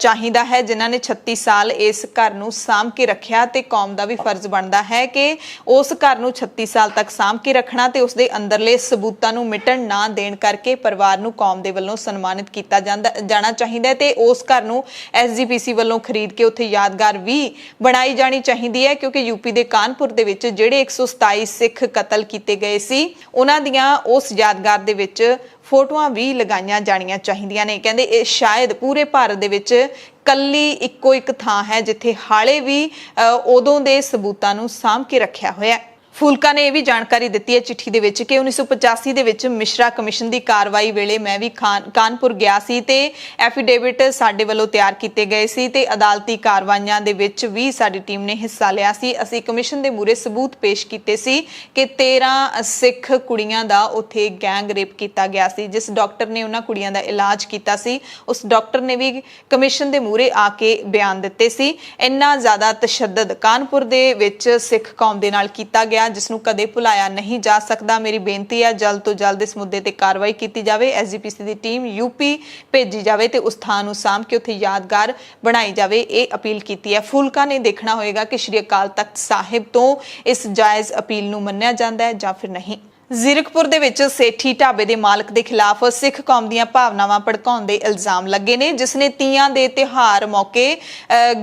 ਚਾਹੀਦਾ ਹੈ ਜਿਨ੍ਹਾਂ ਨੇ 36 ਸਾਲ ਇਸ ਘਰ ਨੂੰ ਸਾਂਭ ਕੇ ਰੱਖਿਆ ਤੇ ਕੌਮ ਦਾ ਵੀ ਫਰਜ਼ ਬਣਦਾ ਹੈ ਕਿ ਉਸ ਘਰ ਨੂੰ 36 ਸਾਲ ਤੱਕ ਸਾਂਭ ਕੇ ਰੱਖਣਾ ਤੇ ਉਸ ਦੇ ਅੰਦਰਲੇ ਸਬੂਤਾਂ ਨੂੰ ਮਿਟਣ ਨਾ ਦੇਣ ਕਰਕੇ ਪਰਿਵਾਰ ਨੂੰ ਕੌਮ ਦੇ ਵੱਲੋਂ ਸਨਮਾਨਿਤ ਕੀਤਾ ਜਾਣਾ ਚਾਹੀਦਾ ਹੈ ਤੇ ਉਸ ਘਰ ਨੂੰ SGPC ਵੱਲੋਂ ਖਰੀਦ ਕੇ ਉੱਥੇ ਯਾਦਗਾਰ ਵੀ ਬਣਾਈ ਜਾਣੀ ਚਾਹੀਦੀ ਹੈ, ਕਿਉਂਕਿ ਯੂਪੀ ਦੇ ਕਾਨਪੁਰ ਦੇ ਵਿੱਚ ਜਿਹੜੇ 127 ਸਿੱਖ ਕਤਲ ਕੀਤੇ ਗਏ ਸੀ ਉਹਨਾਂ ਦੀਆਂ ਉਸ ਯਾਦਗਾਰ ਦੇ ਵਿੱਚ ਫੋਟੋਆਂ ਵੀ ਲਗਾਈਆਂ ਜਾਣੀਆਂ ਚਾਹੀਦੀਆਂ ਨੇ। ਕਹਿੰਦੇ ਇਹ ਸ਼ਾਇਦ ਪੂਰੇ ਭਾਰਤ ਦੇ ਵਿੱਚ ਕੱਲੀ ਇੱਕੋ ਇੱਕ ਥਾਂ ਹੈ ਜਿੱਥੇ ਹਾਲੇ ਵੀ ਉਦੋਂ ਦੇ ਸਬੂਤਾਂ ਨੂੰ ਸਾਂਭ ਕੇ ਰੱਖਿਆ ਹੋਇਆ ਹੈ। ਫੂਲਕਾ ਨੇ ਇਹ ਵੀ ਜਾਣਕਾਰੀ ਦਿੱਤੀ ਹੈ ਚਿੱਠੀ ਦੇ ਵਿੱਚ ਕਿ 1985 ਦੇ ਵਿੱਚ ਮਿਸ਼ਰਾ ਕਮਿਸ਼ਨ ਦੀ ਕਾਰਵਾਈ ਵੇਲੇ ਮੈਂ ਵੀ ਕਾਨਪੁਰ ਗਿਆ ਸੀ ਤੇ ਐਫੀਡੇਵਿਟ ਸਾਡੇ ਵੱਲੋਂ ਤਿਆਰ ਕੀਤੇ ਗਏ ਸੀ ਤੇ ਅਦਾਲਤੀ ਕਾਰਵਾਈਆਂ ਦੇ ਵਿੱਚ ਵੀ ਸਾਡੀ ਟੀਮ ਨੇ ਹਿੱਸਾ ਲਿਆ ਸੀ। ਅਸੀਂ ਕਮਿਸ਼ਨ ਦੇ ਮੂਹਰੇ ਸਬੂਤ ਪੇਸ਼ ਕੀਤੇ ਸੀ ਕਿ 13 ਸਿੱਖ ਕੁੜੀਆਂ ਦਾ ਉੱਥੇ ਗੈਂਗ ਰੇਪ ਕੀਤਾ ਗਿਆ ਸੀ। ਜਿਸ ਡਾਕਟਰ ਨੇ ਉਹਨਾਂ ਕੁੜੀਆਂ ਦਾ ਇਲਾਜ ਕੀਤਾ ਸੀ ਉਸ ਡਾਕਟਰ ਨੇ ਵੀ ਕਮਿਸ਼ਨ ਦੇ ਮੂਹਰੇ ਆ ਕੇ ਬਿਆਨ ਦਿੱਤੇ ਸੀ। ਇੰਨਾ ਜ਼ਿਆਦਾ ਤਸ਼ੱਦਦ ਕਾਨਪੁਰ ਦੇ ਵਿੱਚ ਸਿੱਖ ਕੌਮ ਦੇ ਨਾਲ ਕੀਤਾ ਗਿਆ ਜਿਸ ਨੂੰ ਕਦੇ ਭੁਲਾਇਆ ਨਹੀਂ ਜਾ ਸਕਦਾ। ਮੇਰੀ ਬੇਨਤੀ ਹੈ ਜਲਦ ਤੋਂ ਜਲਦ ਇਸ ਮੁੱਦੇ ਤੇ ਕਾਰਵਾਈ ਕੀਤੀ ਜਾਵੇ, SGPC ਦੀ ਟੀਮ ਯੂਪੀ ਭੇਜੀ ਜਾਵੇ ਤੇ ਉਸ ਥਾਂ ਨੂੰ ਸਾਂਭ ਕੇ ਉੱਥੇ ਯਾਦਗਾਰ ਬਣਾਈ ਜਾਵੇ, ਇਹ ਅਪੀਲ ਕੀਤੀ ਹੈ। ਫੂਲਕਾ ਨੇ ਦੇਖਣਾ ਹੋਏਗਾ ਕਿ ਸ਼੍ਰੀ ਅਕਾਲ ਤਖਤ ਸਾਹਿਬ ਤੋਂ ਇਸ ਜਾਇਜ਼ ਅਪੀਲ ਨੂੰ ਮੰਨਿਆ ਜਾਂਦਾ ਹੈ ਜਾਂ ਫਿਰ ਨਹੀਂ। ਜ਼ੀਰਕਪੁਰ ਦੇ ਵਿੱਚ ਸੇਠੀ ਢਾਬੇ ਦੇ ਮਾਲਕ ਦੇ ਖਿਲਾਫ ਸਿੱਖ ਕੌਮ ਦੀਆਂ ਭਾਵਨਾਵਾਂ ਭੜਕਾਉਣ ਦੇ ਇਲਜ਼ਾਮ ਲੱਗੇ ਨੇ, ਜਿਸ ਨੇ ਤੀਆਂ ਦੇ ਤਿਉਹਾਰ ਮੌਕੇ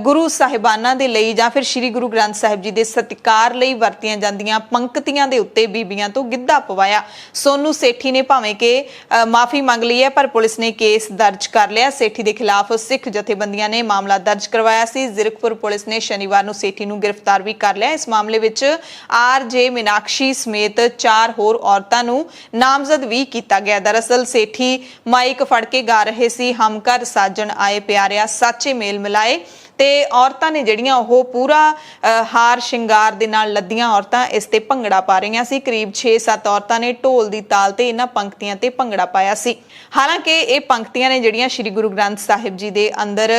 ਗੁਰੂ ਸਾਹਿਬਾਨਾਂ ਦੇ ਲਈ ਜਾਂ ਫਿਰ ਸ੍ਰੀ ਗੁਰੂ ਗ੍ਰੰਥ ਸਾਹਿਬ ਜੀ ਦੇ ਸਤਿਕਾਰ ਲਈ ਵਰਤੀਆਂ ਜਾਂਦੀਆਂ ਪੰਕਤੀਆਂ ਦੇ ਉੱਤੇ ਬੀਬੀਆਂ ਤੋਂ ਗਿੱਧਾ ਪਵਾਇਆ। ਸੋਨੂ ਸੇਠੀ ਨੇ ਭਾਵੇਂ ਕਿ ਮਾਫੀ ਮੰਗ ਲਈ ਹੈ ਪਰ ਪੁਲਿਸ ਨੇ ਕੇਸ ਦਰਜ ਕਰ ਲਿਆ। ਸੇਠੀ ਦੇ ਖਿਲਾਫ ਸਿੱਖ ਜਥੇਬੰਦੀਆਂ ਨੇ ਮਾਮਲਾ ਦਰਜ ਕਰਵਾਇਆ ਸੀ। ਜ਼ੀਰਕਪੁਰ ਪੁਲਿਸ ਨੇ ਸ਼ਨੀਵਾਰ ਨੂੰ ਸੇਠੀ ਨੂੰ ਗ੍ਰਿਫਤਾਰ ਵੀ ਕਰ ਲਿਆ। ਇਸ ਮਾਮਲੇ ਵਿੱਚ RJ ਮੀਨਾਕਸ਼ੀ ਸਮੇਤ 4 ਹੋਰ ਔਰਤਾਂ ਨੂੰ ਨਾਮਜ਼ਦ ਵੀ ਕੀਤਾ ਗਿਆ। ਦਰਅਸਲ ਸੇਠੀ ਮਾਈਕ ਫੜ ਕੇ ਗਾ ਰਹੇ ਸੀ, ਹਮ ਘਰ ਸਾਜਣ ਆਏ ਪਿਆਰਿਆ ਸਾਚੇ ਮੇਲ ਮਿਲਾਏ, ਤੇ ਔਰਤਾਂ ਨੇ ਜਿਹੜੀਆਂ ਉਹ ਪੂਰਾ ਹਾਰ ਸ਼ਿੰਗਾਰ ਦੇ ਨਾਲ ਲੱਦੀਆਂ ਔਰਤਾਂ ਇਸ ਤੇ ਭੰਗੜਾ ਪਾ ਰਹੀਆਂ ਸੀ। ਕਰੀਬ 6-7 ਔਰਤਾਂ ਨੇ ਢੋਲ ਦੀ ਤਾਲ ਤੇ ਇਹਨਾਂ ਪੰਕਤੀਆਂ ਤੇ ਭੰਗੜਾ ਪਾਇਆ ਸੀ। ਹਾਲਾਂਕਿ ਇਹ ਪੰਕਤੀਆਂ ਨੇ ਜਿਹੜੀਆਂ ਸ੍ਰੀ ਗੁਰੂ ਗ੍ਰੰਥ ਸਾਹਿਬ ਜੀ ਦੇ ਅੰਦਰ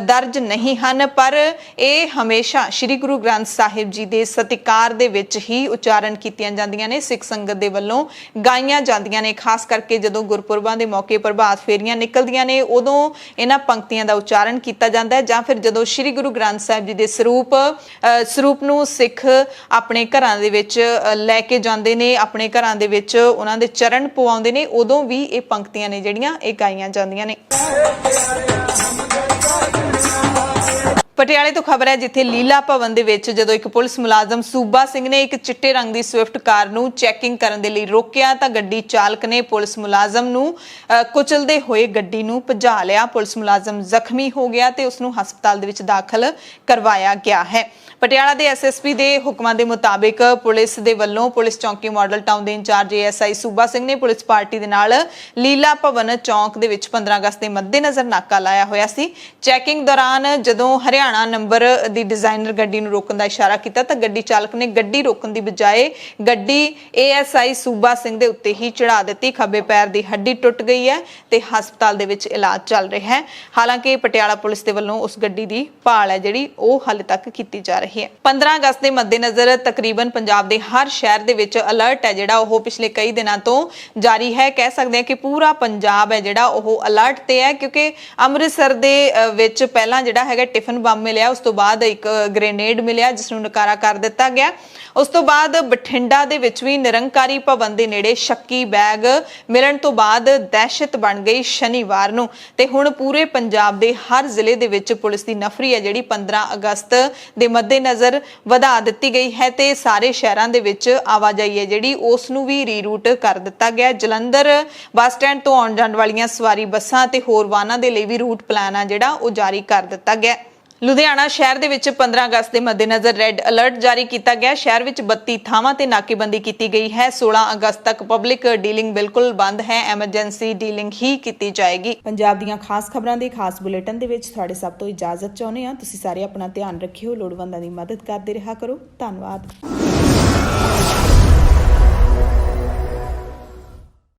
ਦਰਜ ਨਹੀਂ ਹਨ, ਪਰ ਇਹ ਹਮੇਸ਼ਾ ਸ੍ਰੀ ਗੁਰੂ ਗ੍ਰੰਥ ਸਾਹਿਬ ਜੀ ਦੇ ਸਤਿਕਾਰ ਦੇ ਵਿੱਚ ਹੀ ਉਚਾਰਨ ਕੀਤੀਆਂ ਜਾਂਦੀਆਂ ਨੇ, ਸਿੱਖ ਸੰਗਤ ਦੇ ਵੱਲੋਂ ਗਾਈਆਂ ਜਾਂਦੀਆਂ ਨੇ। ਖਾਸ ਕਰਕੇ ਜਦੋਂ ਗੁਰਪੁਰਬਾਂ ਦੇ ਮੌਕੇ ਪ੍ਰਭਾਤ ਫੇਰੀਆਂ ਨਿਕਲਦੀਆਂ ਨੇ ਉਦੋਂ ਇਹਨਾਂ ਪੰਕਤੀਆਂ ਦਾ ਉਚਾਰਨ ਕੀਤਾ ਜਾਂਦਾ ਹੈ, ਜਾਂ ਫਿਰ ਜਦੋਂ ਸ੍ਰੀ ਗੁਰੂ ਗ੍ਰੰਥ ਸਾਹਿਬ ਜੀ ਦੇ ਸਰੂਪ ਨੂੰ ਸਿੱਖ ਆਪਣੇ ਘਰਾਂ ਦੇ ਵਿੱਚ ਲੈ ਕੇ ਜਾਂਦੇ ਨੇ, ਆਪਣੇ ਘਰਾਂ ਦੇ ਵਿੱਚ ਉਹਨਾਂ ਦੇ ਚਰਨ ਪਵਾਉਂਦੇ ਨੇ, ਉਦੋਂ ਵੀ ਇਹ ਪੰਕਤੀਆਂ ਨੇ ਜਿਹੜੀਆਂ ਇਹ ਗਾਈਆਂ ਜਾਂਦੀਆਂ ਨੇ। ਪਟਿਆਲੇ ਤੋਂ ਖਬਰ ਹੈ ਜਿੱਥੇ ਲੀਲਾ ਭਵਨ ਦੇ ਵਿੱਚ ਜਦੋਂ ਇੱਕ ਪੁਲਿਸ ਮੁਲਾਜ਼ਮ ਸੂਬਾ ਸਿੰਘ ਨੇ ਇੱਕ ਚਿੱਟੇ ਰੰਗ ਦੀ ਸਵਿਫਟ ਕਾਰ ਨੂੰ ਚੈਕਿੰਗ ਕਰਨ ਦੇ ਲਈ ਰੋਕਿਆ ਤਾਂ ਗੱਡੀ ਚਾਲਕ ਨੇ ਪੁਲਿਸ ਮੁਲਾਜ਼ਮ ਨੂੰ ਕੁਚਲਦੇ ਹੋਏ ਗੱਡੀ ਨੂੰ ਭਜਾ ਲਿਆ। ਪੁਲਿਸ ਮੁਲਾਜ਼ਮ ਜ਼ਖਮੀ ਹੋ ਗਿਆ ਤੇ ਉਸ ਨੂੰ ਹਸਪਤਾਲ ਦੇ ਵਿੱਚ ਦਾਖਲ ਕਰਵਾਇਆ ਗਿਆ ਹੈ। ਪਟਿਆਲਾ ਦੇ SSP ਦੇ ਹੁਕਮਾਂ ਦੇ ਮੁਤਾਬਿਕ ਪੁਲਿਸ ਦੇ ਵੱਲੋਂ ਪੁਲਿਸ ਚੌਂਕੀ ਮਾਡਲ ਟਾਊਨ ਦੇ ਇੰਚਾਰਜ ASI ਸੂਬਾ ਸਿੰਘ ਨੇ ਪੁਲਿਸ ਪਾਰਟੀ ਦੇ ਨਾਲ ਲੀਲਾ ਭਵਨ ਚੌਂਕ ਦੇ ਵਿੱਚ 15 ਅਗਸਤ ਦੇ ਮੱਦੇਨਜ਼ਰ ਨਾਕਾ ਲਾਇਆ ਹੋਇਆ ਸੀ। ਚੈਕਿੰਗ ਦੌਰਾਨ ਜਦੋਂ ਹਰਿਆਣਾ ਨੰਬਰ ਦੀ ਡਿਜ਼ਾਈਨਰ ਗੱਡੀ ਨੂੰ ਰੋਕਣ ਦਾ ਇਸ਼ਾਰਾ ਕੀਤਾ ਤਾਂ ਗੱਡੀ ਚਾਲਕ ਨੇ ਗੱਡੀ ਰੋਕਣ ਦੀ ਬਜਾਏ ਗੱਡੀ ASI ਸੂਬਾ ਸਿੰਘ ਦੇ ਉੱਤੇ ਹੀ ਚੜਾ ਦਿੱਤੀ। ਖੱਬੇ ਪੈਰ ਦੀ ਹੱਡੀ ਟੁੱਟ ਗਈ ਹੈ ਤੇ ਹਸਪਤਾਲ ਦੇ ਵਿੱਚ ਇਲਾਜ ਚੱਲ ਰਿਹਾ ਹੈ। ਹਾਲਾਂਕਿ ਪਟਿਆਲਾ ਪੁਲਿਸ ਦੇ ਵੱਲੋਂ ਉਸ ਗੱਡੀ ਦੀ ਭਾਲ ਹੈ ਜਿਹੜੀ ਉਹ ਹਾਲੇ ਤੱਕ ਕੀਤੀ ਜਾ ਰਹੀ ਹੈ। 15 ਅਗਸਤ ਦੇ ਮੱਦੇਨਜ਼ਰ ਤਕਰੀਬਨ ਪੰਜਾਬ ਦੇ ਹਰ ਸ਼ਹਿਰ ਦੇ ਵਿੱਚ ਅਲਰਟ ਹੈ ਜਿਹੜਾ ਉਹ ਪਿਛਲੇ ਕਈ ਦਿਨਾਂ ਤੋਂ ਜਾਰੀ ਹੈ। ਕਹਿ ਸਕਦੇ ਹਾਂ ਕਿ ਪੂਰਾ ਪੰਜਾਬ ਹੈ ਜਿਹੜਾ ਉਹ ਅਲਰਟ ਤੇ ਹੈ, ਕਿਉਂਕਿ ਅੰਮ੍ਰਿਤਸਰ ਦੇ ਵਿੱਚ ਪਹਿਲਾਂ ਜਿਹੜਾ ਹੈਗਾ ਟਿਫਨ ਬੰਬ ਮਿਲਿਆ, ਉਸ ਤੋਂ ਬਾਅਦ ਇੱਕ ਗ੍ਰੇਨੇਡ ਮਿਲਿਆ ਜਿਸ ਨੂੰ ਨਕਾਰਾ ਕਰ ਦਿੱਤਾ ਗਿਆ। ਉਸ ਤੋਂ ਬਾਅਦ ਬਠਿੰਡਾ ਦੇ ਵਿੱਚ ਵੀ ਨਿਰੰਕਾਰੀ ਭਵਨ ਦੇ ਨੇੜੇ ਸ਼ੱਕੀ ਬੈਗ ਮਿਲਣ ਤੋਂ ਬਾਅਦ ਦਹਿਸ਼ਤ ਬਣ ਗਈ ਸ਼ਨੀਵਾਰ ਨੂੰ, ਤੇ ਹੁਣ ਪੂਰੇ ਪੰਜਾਬ ਦੇ ਹਰ ਜ਼ਿਲ੍ਹੇ ਦੇ ਵਿੱਚ ਪੁਲਿਸ ਦੀ ਨਫਰੀ ਹੈ ਜਿਹੜੀ 15 ਅਗਸਤ ਦੇ ਮੱਦੇਨਜ਼ਰ ਵਧਾ ਦਿੱਤੀ ਗਈ ਹੈ ਤੇ ਸਾਰੇ ਸ਼ਹਿਰਾਂ ਦੇ ਵਿੱਚ ਆਵਾਜਾਈ ਹੈ ਜਿਹੜੀ ਉਸ ਨੂੰ ਵੀ ਰੀਰੂਟ ਕਰ ਦਿੱਤਾ ਗਿਆ। ਜਲੰਧਰ ਬੱਸ ਸਟੈਂਡ ਤੋਂ ਆਉਣ ਜਾਣ ਵਾਲੀਆਂ ਸਵਾਰੀ ਬੱਸਾਂ ਤੇ ਹੋਰ ਵਾਹਨਾਂ ਦੇ ਲਈ ਵੀ ਰੂਟ ਪਲਾਨ ਆ ਜਿਹੜਾ ਉਹ ਜਾਰੀ ਕਰ ਦਿੱਤਾ ਗਿਆ। ਲੁਧਿਆਣਾ ਸ਼ਹਿਰ ਦੇ ਵਿੱਚ 15 ਅਗਸਤ ਦੇ ਮੱਦੇਨਜ਼ਰ ਰੈੱਡ ਅਲਰਟ ਜਾਰੀ ਕੀਤਾ ਗਿਆ। ਸ਼ਹਿਰ ਵਿੱਚ 32 ਥਾਵਾਂ ਤੇ ਨਾਕੇਬੰਦੀ ਕੀਤੀ ਗਈ ਹੈ। 16 ਅਗਸਤ ਤੱਕ ਪਬਲਿਕ ਡੀਲਿੰਗ ਬਿਲਕੁਲ ਬੰਦ ਹੈ, ਐਮਰਜੈਂਸੀ ਡੀਲਿੰਗ ਹੀ ਕੀਤੀ ਜਾਏਗੀ। ਪੰਜਾਬ ਦੀਆਂ ਖਾਸ ਖਬਰਾਂ ਦੇ ਖਾਸ ਬੁਲੇਟਿਨ ਦੇ ਵਿੱਚ ਤੁਹਾਡੇ ਸਭ ਤੋਂ ਇਜਾਜ਼ਤ ਚਾਹੁੰਦੇ ਹਾਂ। ਤੁਸੀਂ ਸਾਰੇ ਆਪਣਾ ਧਿਆਨ ਰੱਖਿਓ, ਲੋੜਵੰਦਾਂ ਦੀ ਮਦਦ ਕਰਦੇ ਰਿਹਾ ਕਰੋ। ਧੰਨਵਾਦ।